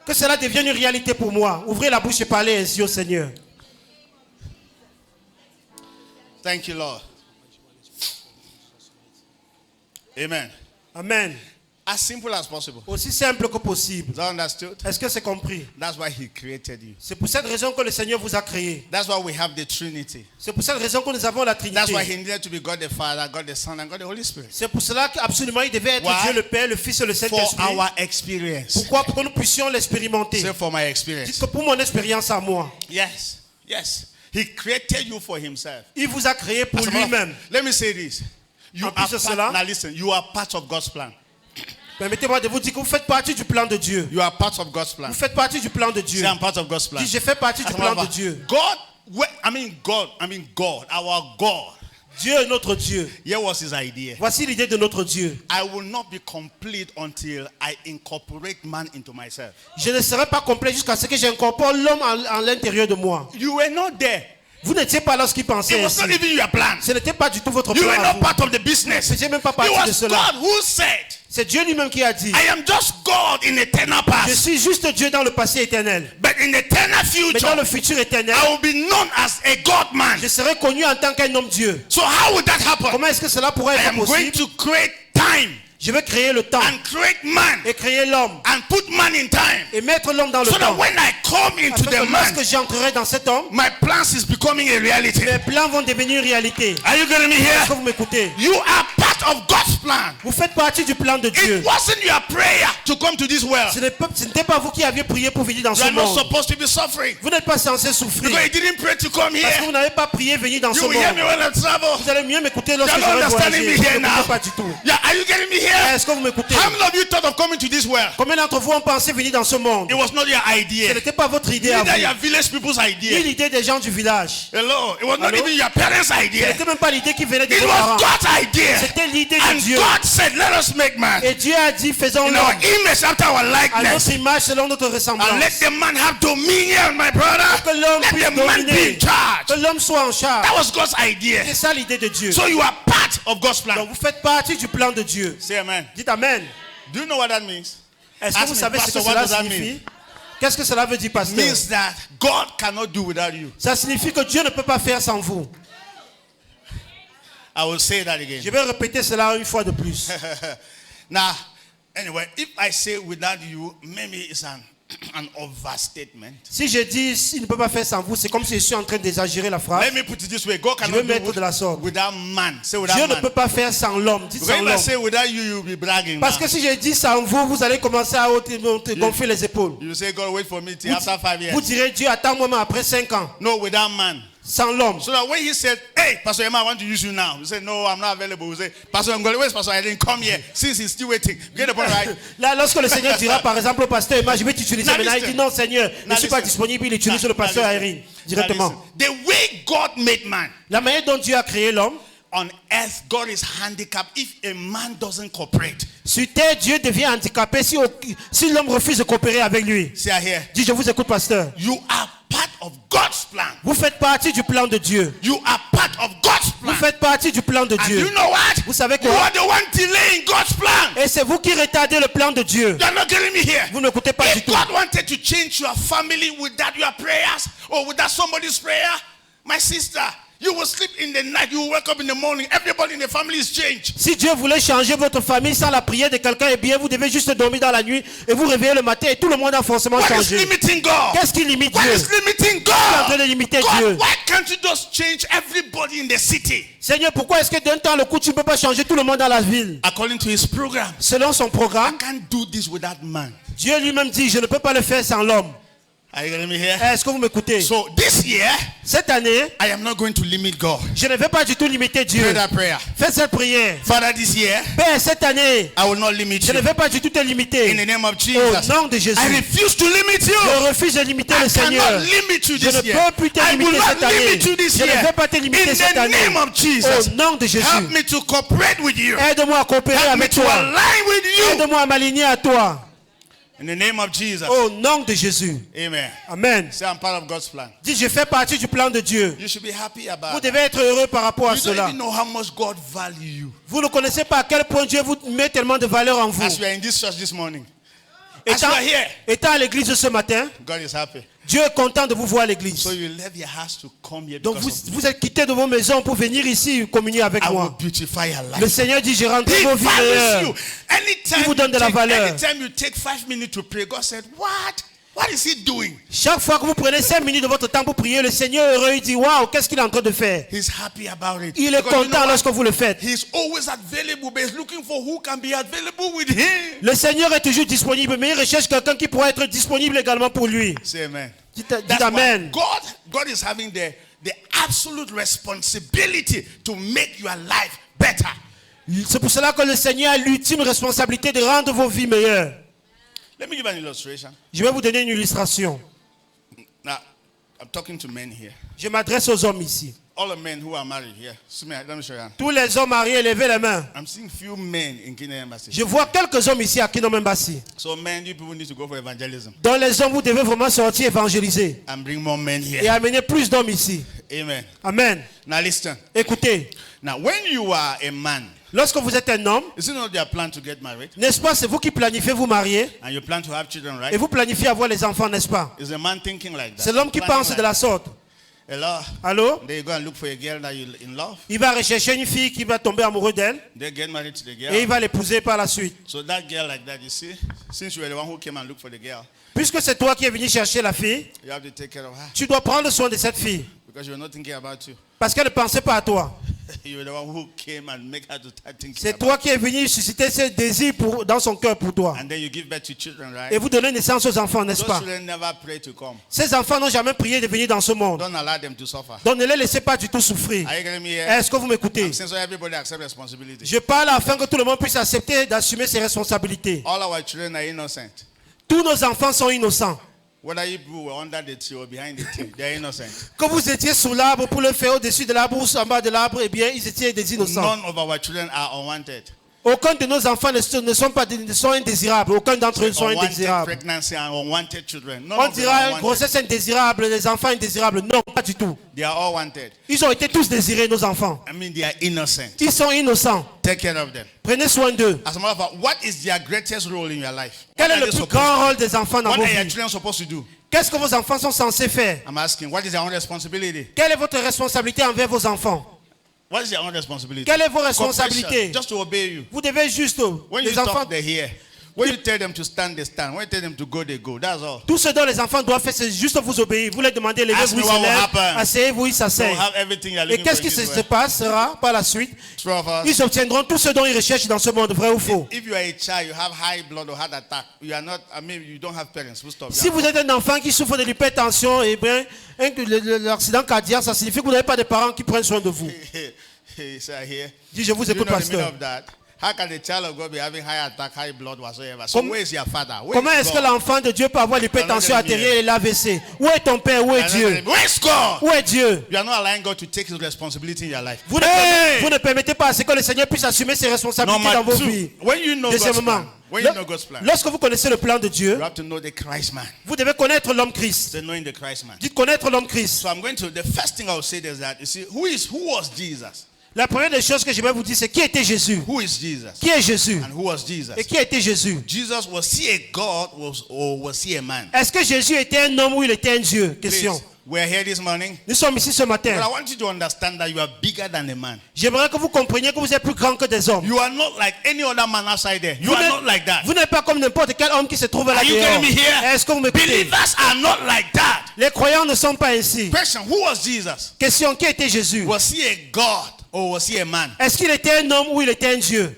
Que cela devienne une réalité pour moi. Ouvrez la bouche et parlez ainsi au Seigneur. Thank you, Lord. Amen. Amen. As simple as possible. Aussi simple que possible. Is that understood? Est-ce que c'est compris? That's why He created you. C'est pour cette raison que le Seigneur vous a créé. That's why we have the Trinity. C'est pour cette raison que nous avons la That's why He Trinité. needed to be God the Father, God the Son, and God the Holy Spirit. C'est pour cela qu'absolument il devait être Why? Dieu le Père, le Fils et le For Saint-Esprit. our experience. Pourquoi? Pour que nous puissions l'expérimenter. Say for my Dites experience. que pour mon expérience à moi, Yes. Yes. He created you for Himself. il vous a créé pour As a matter of- lui-même. Let me say this. You En are plus de part, cela- now listen, you are part of God's plan. Permettez-moi de vous dire que vous faites partie du plan de Dieu. You are part of God's plan. Vous faites partie du plan de Dieu. Say I'm part of God's plan. Dis, je fais partie As du a plan matter de of Dieu. fact, God, our God, Dieu est notre Dieu. Here was his idea. Voici l'idée de notre Dieu. I will not be complete until I incorporate man into myself. Je ne serai pas complet jusqu'à ce que j'incorpore l'homme en l'intérieur de moi. You were not there. Vous n'étiez pas là lorsqu'il pensait It was ainsi. not even your plan. Ce n'était pas du tout votre You plan. were à not vous. part of the business. Vous n'étiez même pas It partie de was cela. God who said, C'est Dieu lui-même qui a dit, I am just God in eternal je past. suis juste Dieu dans le passé éternel. But in eternal Mais dans le future, futur éternel, I will be known as a God man. je serai connu en tant qu'un homme Dieu. So how would that happen? Comment est-ce que cela pourrait I être am going possible? to create time Je vais créer le temps and create man et créer l'homme and put man in time. et mettre l'homme dans le So that temps. when I come into Afin the que man, lorsque j'entrerai dans cet homme, my plans is becoming a reality. mes plans vont devenir réalité. Are you getting me Est-ce que here? vous m'écoutez? You are part of God's plan. Vous faites partie du plan de Dieu. It wasn't your prayer to come to this world. Ce n'était pas vous qui aviez prié pour venir dans You ce are not monde. supposed to be suffering. Vous n'êtes pas censé souffrir. Because you didn't pray to come Parce que here. vous n'avez pas prié venir dans ce You will hear me monde. when I travel. Vous allez mieux m'écouter You lorsque are je not vais understanding voyager. me here Vous n'écoutez now. pas du tout. Yeah, are you getting me here? Est-ce que vous m'écoutez? How many of you thought of coming to this world? Combien d'entre vous ont pensé venir dans ce monde? It was not your Ce idea. n'était pas votre idée à Neither your vous. village people's Ni idea. l'idée des gens du village. Hello. It was not Hello? even your parents' Ce idea. n'était même pas l'idée qui venait de It vos was parents. God's idea. C'était l'idée de And Dieu. God said, let us make man Et Dieu a dit, faisons in l'homme our image after our à likeness. notre image selon notre And let ressemblance. the man have dominion, my brother. Que l'homme Let puisse the man be dominer. in charge. Que l'homme soit en charge. That was God's idea. C'est ça l'idée de Dieu. So you are part of God's Donc plan. vous faites partie du plan de Dieu. Say amen. Dites Amen. Do you know what that means? Est-ce que Ask vous me, savez ce Pastor, que what cela does that signifie? Qu'est-ce que cela veut dire, It pasteur? means that God cannot do without you. Ça signifie que Dieu ne peut pas faire sans vous. I will say that Je again. vais répéter cela une fois de plus. Now, anyway, if I say without you, maybe it's an overstatement. Si je dis il ne peut pas faire sans vous, c'est comme si je suis en train d'exagérer la phrase. Let me put it this way: God Je cannot vais do mettre de la sorte. without man. Say without Dieu ne man. peut pas faire sans l'homme. Dites Because sans if I l'homme. say without you, you'll be bragging. Parce now. que si je dis sans vous, vous allez commencer à gonfler les épaules. You say, God, wait for me till after 5 years. Vous direz Dieu, attends-moi mais après 5 ans. No, without man. Sans l'homme. So that when he said, hey, Pastor Emma, I want to use you now. You say, no, I'm not available. You say, Pastor, I'm going to wait. Pastor, I didn't come here. Since he's still waiting. Get the point right? Là, lorsque le Seigneur dira par exemple au pasteur Emma, je vais t'utiliser. Now Maintenant, il listen. dit non, Seigneur, je Now ne suis pas listen. disponible. Il utilise Now- le pasteur now listen. Irene Now directement. listen. The way God made man La manière dont Dieu a créé l'homme, on earth, God is handicapped if a man doesn't cooperate. sur terre, Dieu devient handicapé si l'homme refuse de coopérer avec lui. See here. Dis, je vous écoute, pasteur. You are part of God's plan. Vous faites partie du plan de Dieu. You are part of God's Vous plan. faites partie du plan de And Dieu. you know what? Vous savez You quoi? are the one delaying God's plan. Et c'est vous qui retardez le plan de Dieu. You are not getting me here. Vous n'écoutez pas du If tout. God wanted to change your family without your prayers or without somebody's prayer, my sister, you will sleep in the night, you will wake up in the morning, everybody in the family is changed. Si Dieu voulait changer votre famille sans la prière de quelqu'un, eh bien, vous devez juste dormir dans la nuit et vous réveiller le matin et tout le monde a forcément What is changé. limiting God? Qu'est-ce qui limite What Dieu? is limiting Qui est en train God? de limiter God, Dieu? why can't you just change everybody in the city? Seigneur, pourquoi est-ce que d'un temps le coup, tu ne peux pas changer tout le monde dans la ville? According to his program, Selon son I programme, can't do this without man. Dieu lui-même dit, je ne peux pas le faire sans l'homme. Are you getting me here? Est-ce que vous m'écoutez? So this year, Cette année, I am not going to limit God. je ne vais pas du tout limiter Dieu. Pray that prayer. Faites cette prière. Father, this year, Père, cette année, I will not limit je ne you. vais pas du tout te In the limiter. name of Au Jesus, nom de Jésus, I refuse to limit you. je refuse de limiter I le Seigneur. cannot limit you Je ne this year. peux plus te I will limiter not cette année. limit you this Je ne year. vais pas te limiter In cette the année. name of Jesus, Au nom de Jésus, help me to cooperate with you. aide-moi à coopérer Help me avec to toi. align with you. Aide-moi à m'aligner à toi. In the name of Jesus. Au nom de Jésus. Amen. Amen. Say I'm part of God's plan. Dis, je fais partie du plan de Dieu. You should be happy Vous about it. devez être heureux par rapport à You don't cela. even know how much God value you. Vous ne connaissez pas à quel point Dieu vous met tellement de valeur en vous. As we are in this church this morning, as you are here, Étant à l'église ce matin, God is happy. Dieu est content de vous voir à l'église. So you left your house to come here Donc because vous êtes quittés de vos maisons pour venir ici communier avec I will moi. beautify your Le life. Seigneur dit, je rendrai He vos vies values meilleures. you. Il vous donne de la valeur. Anytime you take 5 minutes to pray, God said, what? What is he doing? Chaque fois que vous prenez 5 minutes de votre temps pour prier, le Seigneur est heureux, il dit, waouh, qu'est-ce qu'il est en train de faire? He's happy about it. Il est Because you know content what? lorsque vous le faites. He's always available, but he's looking for who can be available with him. Le Seigneur est toujours disponible, mais il recherche quelqu'un qui pourra être disponible également pour lui. Say amen. Dites That's why Amen. God is having the absolute responsibility to make your life better. C'est pour cela que le Seigneur a l'ultime responsabilité de rendre vos vies meilleures. Let me give an illustration. Je vais vous donner une illustration. Now, I'm talking to men here. Je m'adresse aux hommes ici. all the men who are married here, let me show you. Tous les hommes mariés, levez les mains. I'm seeing few men in Kingdom Embassy. Je vois quelques hommes ici à Kingdom Embassy. So men, you people need to go for evangelism Dans les hommes, vous devez vraiment sortir évangéliser and bring more men et here. amener plus d'hommes ici. Amen. Amen. Now listen. Écoutez, Now when you are a man, lorsque vous êtes un homme, is it not your plan to get married? n'est-ce pas, c'est vous qui planifiez vous marier And you plan to have children, right? et vous planifiez avoir les enfants, n'est-ce pas? Is a man thinking like that? C'est l'homme qui Planning pense like de la sorte. Hello? Allô? Then you go and look for a girl that you in love. Il va rechercher une fille qui va tomber amoureux d'elle They get married to the girl. et il va l'épouser par la suite. So that girl like that, you see, since you were the one who came and looked for the girl, Puisque c'est toi qui es venu chercher la fille, you have to take care of her tu dois prendre soin de cette fille because you're not thinking about you. parce qu'elle ne pensait pas à toi. You were the one who came and make her to start thinking C'est about toi qui es venu susciter ce désir dans son cœur pour toi. And then you give birth to children, right? Et vous donnez naissance aux enfants, n'est-ce Those pas? children never pray to come. Ces enfants n'ont jamais prié de venir dans ce monde. Don't allow them to suffer. Donc ne les laissez pas du tout souffrir. Are you getting me here? Est-ce que vous m'écoutez? I'm saying so everybody accept responsibility. Je parle afin que tout le monde puisse accepter d'assumer ses responsabilités. All our children are innocent. Tous nos enfants sont innocents. Whether you were under the tree or behind the tree, they are innocent. Que vous étiez sous l'arbre pour le faire au-dessus de l'arbre ou en bas de l'arbre, eh bien, ils étaient des innocents. None of our children are unwanted. Aucun de nos enfants ne sont indésirables. Aucun d'entre eux sont Unwanted indésirables. pregnancy and unwanted children. None On of them are dira wanted. grossesse indésirable, les enfants indésirables. Non, pas du tout. They are all wanted. Ils ont été tous désirés, nos enfants. I mean, they are innocent. Ils sont innocents. Take care of them. Prenez soin d'eux. As a matter of fact, what is their greatest role in your life? Quel What est are le they plus supposed- grand rôle des enfants dans What vos are your vies? children supposed to do? Qu'est-ce que vos enfants sont censés faire? I'm asking, what is their own responsibility? Quelle est votre responsabilité envers vos enfants? What is their own responsibility? Quelle est vos Confession, responsabilités? just to obey you. Vous devez juste, When you les enfants, talk, they hear. When you tell them to stand, they stand. When you tell them to go, they go. That's all. tout ce dont les enfants doivent faire, c'est juste vous obéir. Vous leur demandez, Ask levez-vous, me ils what se will lèvent, happen. asseyez-vous, ils So s'asseyent. have everything you're Et looking qu'est-ce for qui in this se world. passera par la suite? True of us. Ils obtiendront tout ce dont ils recherchent dans ce monde, vrai ou faux? If you are a child, you have high blood or heart attack. You are not. I mean, you don't have parents. Full stop. You Si are vous êtes un enfant qui souffre de l'hypertension, eh bien, l'accident cardiaque, ça signifie que vous n'avez pas de parents qui prennent soin de vous. Sir, here. Dis, je vous You know écoute, the meaning pasteur. of that? How can a child of God be having high attack, high blood whatsoever? So where is your father? Where Comment is est-ce que God? l'enfant de Dieu peut avoir l'hypertension artérielle et l'AVC? Où est ton père? Où est Dieu? Where is God? Où est Dieu? You are not allowing God to take his responsibility in your life. Vous ne permettez pas à ce que le Seigneur puisse assumer ses responsabilités dans Number vos vies. two, when you know God's Deuxièmement, plan, when you know God's plan, lorsque vous connaissez le plan de Dieu, you have to know the Christ man. vous devez connaître l'homme Christ. So knowing the Christ man. Dites connaître l'homme Christ. So I'm going to. The first thing I will say is that you see, who was Jesus? La première des choses que je vais vous dire, c'est qui était Jésus? Who is Jesus? Qui est Jésus? And who was Jesus? Et qui était Jésus? Jesus, was he a God or was he a man? Est-ce que Jésus était un homme ou il était un Dieu? Question. Please, we're here this morning. Nous sommes ici ce But matin. I want you to understand that you are bigger than a man. J'aimerais que vous compreniez que vous êtes plus grand que des hommes. You are not like any other man outside there. You are not like that. Vous n'êtes pas comme n'importe quel homme qui se trouve là Are you dehors. getting me here? Est-ce que vous m'écoutez? Believers are not like that. Les croyants ne sont pas ainsi. Question, who was Jesus? Question, qui était Jésus? Was he a God or was he a man? Est-ce qu'il était un homme ou il était un Dieu?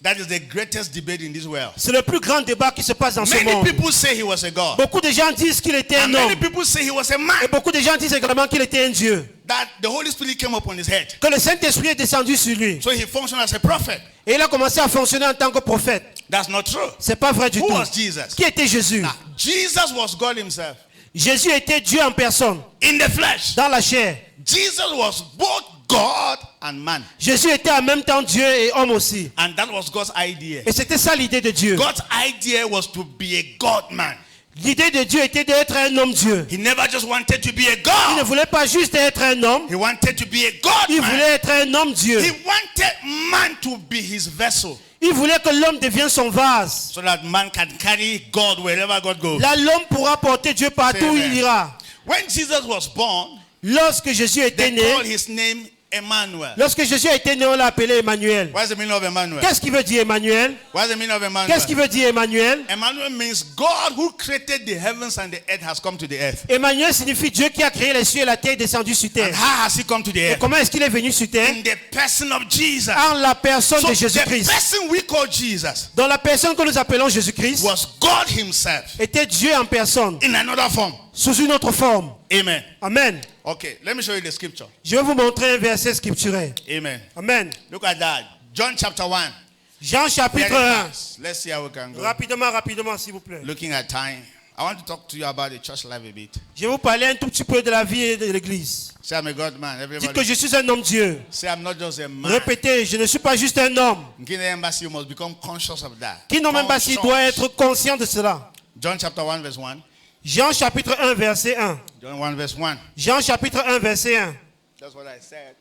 That is the greatest debate in this world. C'est le plus grand débat qui se passe dans ce Many monde. people say he was a God. Beaucoup de gens disent qu'il était And un homme. many people say he was a Et man. beaucoup de gens disent également qu'il était un Dieu. That the Holy Spirit came upon his head. Que le Saint-Esprit est descendu sur lui. So he functioned as a prophet. Et il a commencé à fonctionner en tant que prophète. That's not true. C'est pas vrai du Who tout. was Jesus? Qui était Jésus? Now, Jesus was God himself Jésus était Dieu en personne, in the flesh. dans la chair. Jesus was both God and man. Jésus était en même temps Dieu et homme aussi. And that was God's idea. Et c'était ça l'idée de Dieu. God's idea was to be a God man. L'idée de Dieu était d'être un homme Dieu. He never just wanted to be a Il ne God. voulait pas juste être un homme, He wanted to be a God il man. voulait être un homme Dieu. He wanted man to be his vessel Il voulait que l'homme devienne son vase. so that man can carry God wherever God goes. Là, l'homme pourra porter Dieu partout où il ira. When Jesus was born, Lorsque Jésus était they né, called his name Emmanuel. lorsque Jésus a été né, on l'a appelé Emmanuel. What's the meaning of Emmanuel? Qu'est-ce qui veut dire Emmanuel? What's the meaning of Emmanuel? Qu'est-ce qui veut dire Emmanuel? Emmanuel means God who created the heavens and the earth has come to the earth. Emmanuel signifie Dieu qui a créé les cieux et la terre est descendu sur And terre. how has he come to the Et earth? comment est-ce qu'il est venu sur terre? In the person of Jesus. En la personne So de the Jésus-Christ. person we call Jesus Dans la personne que nous appelons Jésus-Christ, was God himself était Dieu en personne, in another form. sous une autre forme. Amen. Amen. Okay, let me show you the scripture. Je vais vous montrer un verset scripturel. Amen. Amen. Look at that. John chapter 1. Jean Very chapitre 1. fast. Let's see how we can go. Rapidement, s'il vous plaît. Looking at time. I want to talk to you about the church life a bit. Je vais vous parler un tout petit peu de la vie de l'église. Say I'm a God man. Dites que Everybody. je suis un homme Dieu. Say I'm not just a man. Répétez, je ne suis pas juste un homme. Guinea Embassy, you must become conscious of that. Kingdom Embassy doit être conscient de cela. John chapter 1 verse 1. Jean chapitre 1 verset 1. John 1 verse 1. Jean chapitre 1 verset 1. That's what I said.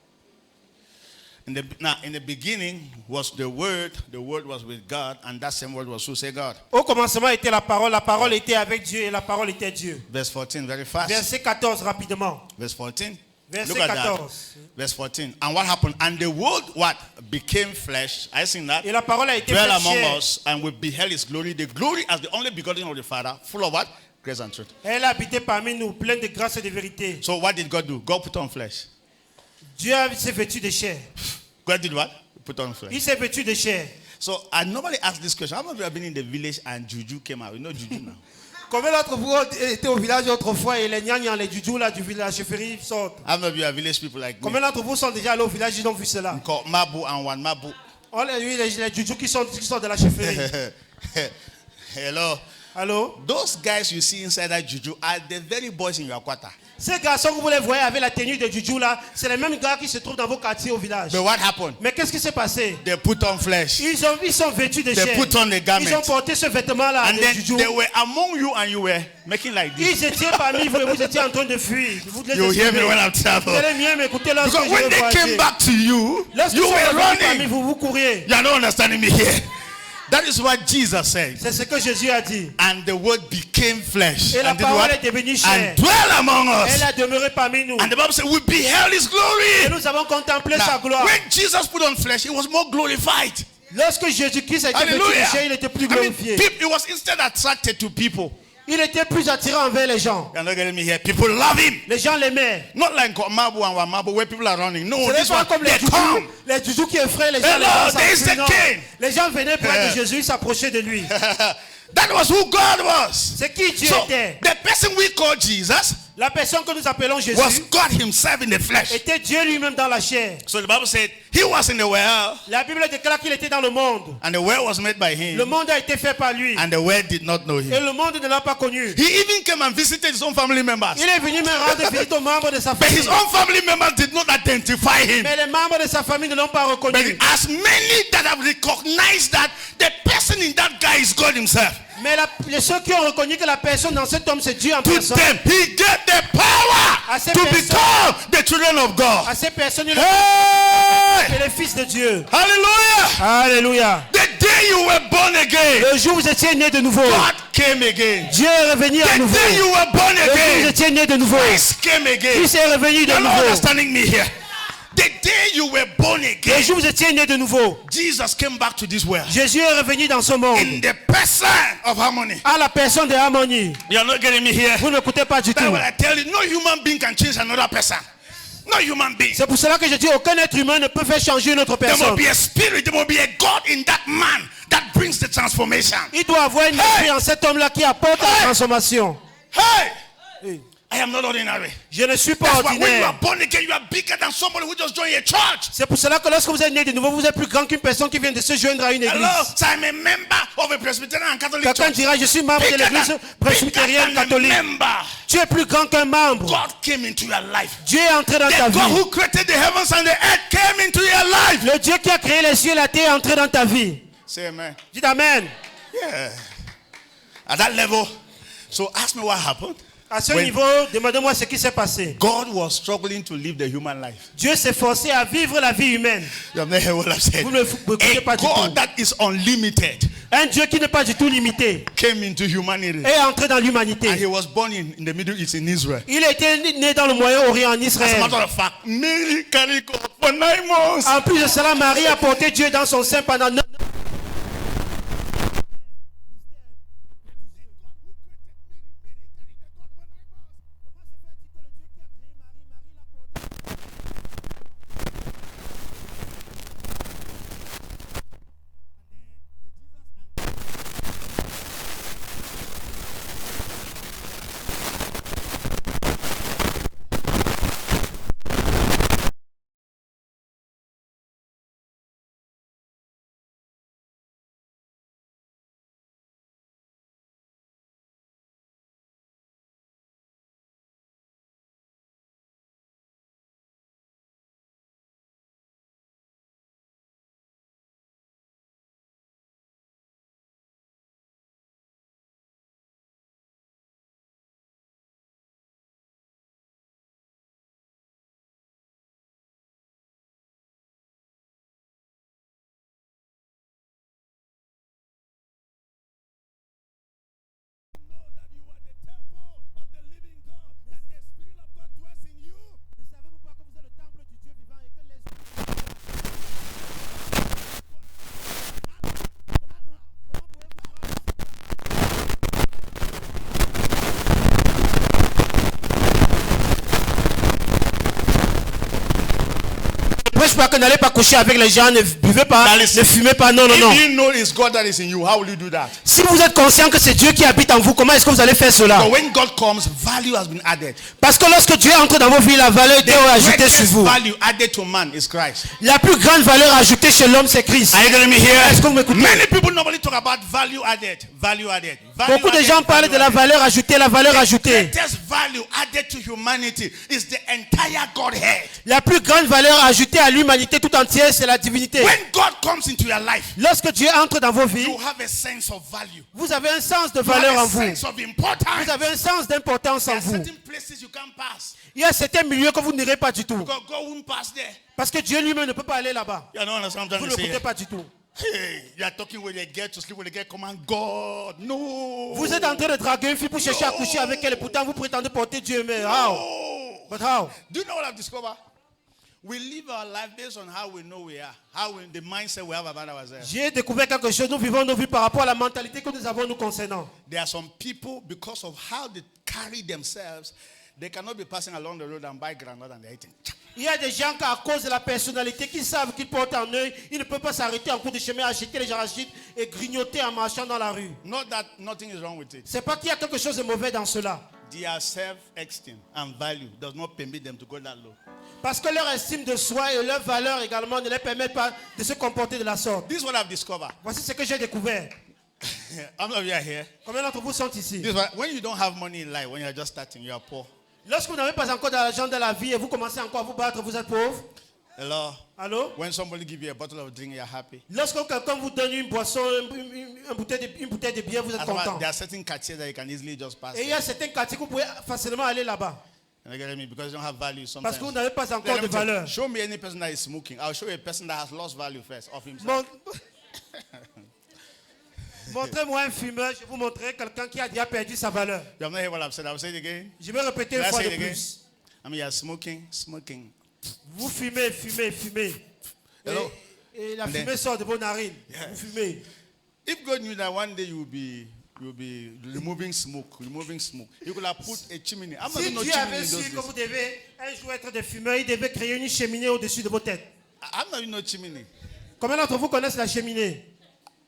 In the beginning was the Word was with God, and that same Word was who? Say God. Au commencement était la parole était avec Dieu et la parole était Dieu. Verse 14, very fast. Verset 14 rapidement. Verse 14. Verset Look at 14. that. Verse 14. And what happened? And the Word, what? Became flesh. I seen that. Et la parole a été Dwell faite among chair. us, and we beheld His glory. The glory as the only begotten of the Father, full of what? Grace and truth. Elle a habité parmi nous, pleine de grâce et de vérité. So what did God do? God put on flesh. Dieu s'est vêtu de chair. God did what? Put on flesh. Il s'est vêtu de chair. So I normally ask this question. How many of you have been in the village and juju came out? You know juju now. Combien d'entre vous étaient au village autrefois et les gnagnas, les jujus là du village chefferie sortent? How many of you are village people like me? Combien d'entre vous sont déjà allés au village, ils ont vu cela? Called Mabu and one Mabu. Oh, les jujus qui sont de la chefferie. Hello. Allô? Those guys you see inside that juju are the very boys in your quarter. Ces garçons que vous les voyez avec la tenue de juju là, c'est les mêmes gars qui se trouvent dans vos quartiers au village. But what happened? Mais qu'est-ce qui s'est passé? They put on flesh. Ils sont vêtus de They chair. put on the garment. Ils ont porté ce vêtement là And de then juju. they were among you and you were making like this. Ils étaient parmi vous et vous étiez en train de fuir. Vous les You hear me when I'm Vous traveling. allez mieux m'écouter lorsque Because je when vais they came voyager. back to you, Lorsqu'ils you sont were revenus parmi running. vous, vous couriez. You are not understanding me here. That is what Jesus said. C'est ce que Jésus a dit. And the word became flesh. Et la And did parole what? est devenue chair. And dwell among Elle us. a demeuré parmi nous. And the Bible said, we beheld His Et glory. nous avons contemplé sa Now, gloire. when Jesus put on flesh, He was more glorified. Lorsque Jésus-Christ a été vêtu de Hallelujah. chair, il était plus I mean, glorifié. it was instead attracted to people. Il était plus attirant envers les gens. You're not getting me here. People love Him. Les gens l'aimaient. Not like Mabu and Wamabu where people are running. No, Ce n'est this pas one, comme they come. les jujus qui effraient les gens. Hello, Les gens there is s'approchaient, the non. king. Les gens venaient près de Jésus, ils s'approchaient de lui. That was who God was. C'est qui Dieu So était? the person we call Jesus La personne que nous appelons Jésus was God Himself in the flesh. était Dieu lui-même dans la chair. So the Bible said He was in the world, La Bible déclare qu'il était dans le monde. and the world was made by Him, Le monde a été fait par lui. and the world did not know Et Him. le monde ne l'a pas connu. He even came and visited His own family members, Il est venu me rendre visite aux membres de sa but His famille. own family members did not identify Him. Mais les membres de sa famille ne l'ont pas But reconnu. as many that have recognized that the person in that guy is God Himself, Mais ceux qui ont reconnu que la personne dans cet homme c'est Dieu en to personne, them He gave the power À ces to personnes- become the children of God. à ces personnes il Hey! est le fils de Dieu. Hallelujah! Alléluia. The day you were born again, Le jour où vous étiez né de nouveau, God came again. Dieu est revenu à The nouveau. day you were born Le jour où vous again, étiez né de nouveau, Christ came again. Christ est revenu de You're not nouveau. understanding me here. The day you were born Le again, jour où vous étiez né de nouveau, Jesus came back to this world Jésus est revenu dans ce monde. in the person of harmony. À la personne de harmonie. You're not getting me here. Vous ne m'écoutez pas du That's tout. what I tell you. No human being can change another person. No human being. C'est pour cela que je dis aucun être humain ne peut faire changer une autre There must personne. be a spirit, there must be a God in that man that brings the transformation. Il doit avoir une esprit en cet homme-là qui apporte la transformation. Hey! I am not ordinary. Je ne suis pas That's why when you are ordinaire. born again, you are bigger than somebody who just joined a church. C'est pour cela que lorsque vous êtes né de nouveau, vous êtes plus grand qu'une personne qui vient de se joindre à une Hello, église. so I'm a member of a Presbyterian and Catholic Quelqu'un church. dira, je suis membre de l'église presbytérienne Bigger than a catholique. member. Tu es plus grand qu'un membre. God came into your life. Dieu est entré dans ta The God vie. who created the heavens and the earth came into your life. Le Dieu qui a créé les cieux et la terre est entré dans ta vie. Say amen. Dites Amen. Yeah. At that level, so ask me what happened. À ce When niveau, demandez-moi ce qui s'est passé. God was struggling to live the human life. Dieu s'est forcé à vivre la vie humaine. You have not heard what I've said. Vous ne m'écoutez A pas du God tout. that is unlimited Un Dieu qui n'est pas du tout limité came into humanity. est entré dans And he l'humanité. was born in the Middle East in Israel. Il a été né dans le Moyen-Orient en As a Israël. matter of fact, Mary carried God for 9 months. En plus de cela, Marie a porté Dieu dans son sein pendant 9 n'empêche pas que n'allez pas coucher avec les gens, ne buvez pas, Now listen. ne fumez pas. Non, non, non. If you know it's God that is in you, how will you do that? Si vous êtes conscient que c'est Dieu qui habite en vous, comment est-ce que vous allez faire cela? But when God comes, value has been added. Parce que lorsque Dieu entre dans vos vies, la valeur est ajoutée sur Greatest vous. value added to man is Christ. La plus grande valeur ajoutée chez l'homme, c'est Christ. Are you getting me here? Est-ce que vous m'écoutez? Many people normally talk about value added. Value added. Value Beaucoup de added, gens parlent de la value valeur ajoutée, la valeur ajoutée. added. Greatest value added to humanity is the entire Godhead. La plus grande valeur ajoutée à l'humanité tout entière, c'est la divinité. When God comes into your life, Lorsque Dieu entre dans vos vies, you have a sense of value. vous avez un sens de You have valeur a en vous. sense of importance. Vous avez un sens d'importance There en are vous. certain places you can't pass. Il y a certains milieux que vous n'irez pas du tout. God won't pass there. Parce que Dieu lui-même ne peut pas aller là-bas. You don't understand what I'm Vous trying ne to l'écoutez say? pas du tout. Hey, you are talking when they get to sleep, when they get command God. No. Vous êtes en train de draguer une fille pour chercher à coucher avec elle et pourtant vous prétendez porter Dieu. Mais how? Oh. But how? Do you know what I've discovered? We live our life based on how we know we are, the mindset we have about ourselves. J'ai découvert quelque chose. Nous vivons nos vies par rapport à la mentalité que nous avons nous concernant. There are some people, because of how they carry themselves, they cannot be passing along the road and buy granite and they're eating. Il y a des gens qui, à cause de la personnalité qu'ils savent qu'ils portent en eux, ils ne peuvent pas s'arrêter en cours de chemin, acheter les arachides et grignoter en marchant dans la rue. Not that nothing is wrong with it. C'est pas qu'il y a quelque chose de mauvais dans cela. Their self-esteem and value does not permit them to go that low. Parce que leur estime de soi et leur valeur également ne les permettent pas de se comporter de la sorte. This is what I've discovered. Voici ce que j'ai découvert. How many of you are here? Combien d'entre vous sont ici? This is what, when you don't have money in life, when you're just starting, you are poor. Lorsque vous n'avez pas encore d'argent dans la vie et vous commencez encore à vous battre, vous êtes pauvre. Hello? Allô? When somebody gives you a bottle of drink, you're happy. Lorsque quelqu'un vous donne une boisson, une bouteille de bière, vous êtes content. There are certain catches that you can easily just pass. Et il y a certains quartiers que vous pouvez facilement aller là-bas. You get me? Because you don't have value sometimes. Parce que vous n'avez pas Let encore me de tell you, valeur. show me any person that is smoking. I'll show you a person that has lost value first of himself. Montrez-moi un fumeur, je vais vous montrer quelqu'un qui a déjà perdu sa valeur. You have not heard what I've said. I'll say it again. Je vais répéter une Let's fois say de it again. plus. I mean, you're smoking. Vous fumez. Hello? Et la And then- fumée sort de vos narines. Yeah. Vous fumez. If God knew that one day you'll be removing smoke, He could have put a chimney. I'm not Si doing no Dieu chimney avait in su those que days. vous devez un jour être des fumeurs, il devait créer une cheminée au-dessus de vos têtes. I'm not doing no chimney. Combien d'entre vous connaissent la cheminée?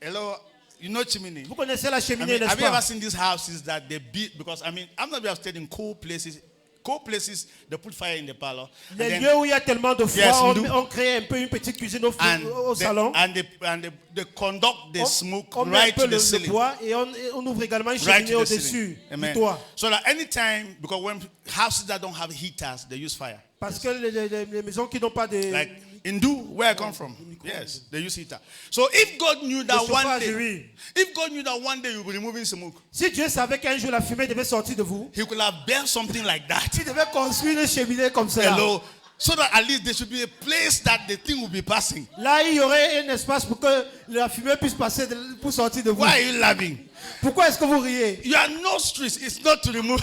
Hello? You know chimney? Vous connaissez la I cheminée, mean, n'est-ce have you ever pas? seen these houses that they build? Because I mean, I'm not have stayed in cold places. Cold places, they put fire in the parlor. And Les then- lieux où il y a tellement de froid, Yes, on, nous. on crée un peu une petite cuisine au and salon. they conduct the smoke On met un right peu to the le ceiling. bois et on ouvre également une Right cheminée to the au-dessus ceiling. du Amen. toit. So that anytime, because when houses that don't have heaters, they use fire. Parce que les maisons qui n'ont pas de... Like Indu, where I come from, yes, they use heater. So if God knew that Le one chauffage, day, oui. if God knew that one day you'll be removing smoke, Si Dieu savait qu'un jour la fumée devait sortir de vous, He could have built something like that. il devait construire une cheminée comme cela. Hello. So that at least there should be a place that the thing will be passing. Là, il y aurait un espace pour que la fumée puisse passer pour sortir de vous. Why are you laughing? Pourquoi est-ce que vous riez? Your nostrils is not to remove.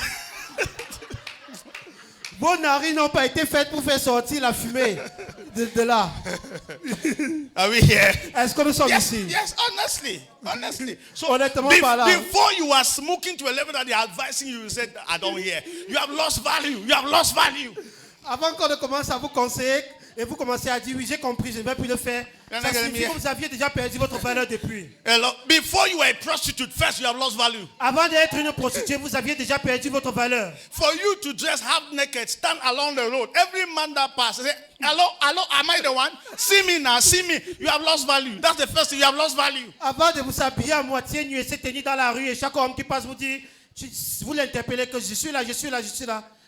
Vos narines n'ont pas été faites pour faire sortir la fumée de là. Are we here? Est-ce que nous sommes Yes, ici? yes, honestly. So Honnêtement parlant. before you are smoking to a level that they are advising you, you said, I don't hear. You have lost value. You have lost value. Avant qu'on ne commence à vous conseiller et vous commencez à dire oui, j'ai compris, je ne vais plus le faire. Ça signifie que vous aviez déjà perdu votre valeur depuis. Hello. Before you were a prostitute, first you have lost value. Avant d'être une prostituée, vous aviez déjà perdu votre valeur. For you to just half naked, stand along the road, every man that passes, say, hello, am I the one? See me now, see me. You have lost value. That's the first thing, you have lost value. Avant de vous habiller à moitié nu et se tenir dans la rue et chaque homme qui passe vous dit, vous l'interpellez que je suis là.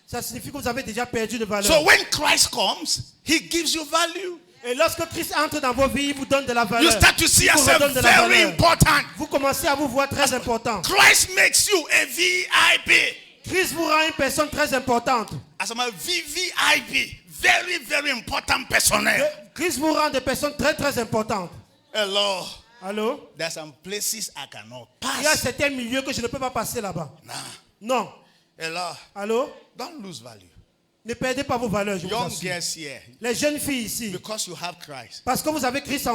Ça signifie que vous avez déjà perdu de valeur. So when Christ comes, He gives you value. Et lorsque Christ entre dans vos vies, il vous donne de la valeur. You start to see Il vous yourself redonne de la very valeur. important. Vous commencez à vous voir très important. Christ makes you a VIP. Christ vous rend une personne très importante. As I'm a VVIP, very, very important personnel. Christ vous rend des personnes très très importantes. Hello. Allô? There's some places I cannot Il y a pass. certains milieux que je ne peux pas passer là-bas. Nah. Non. Hello. Allô? Don't lose value. Ne perdez pas vos valeurs, je vous Young assure. girls here, Les jeunes filles ici, because you have Christ, parce que vous avez Christ en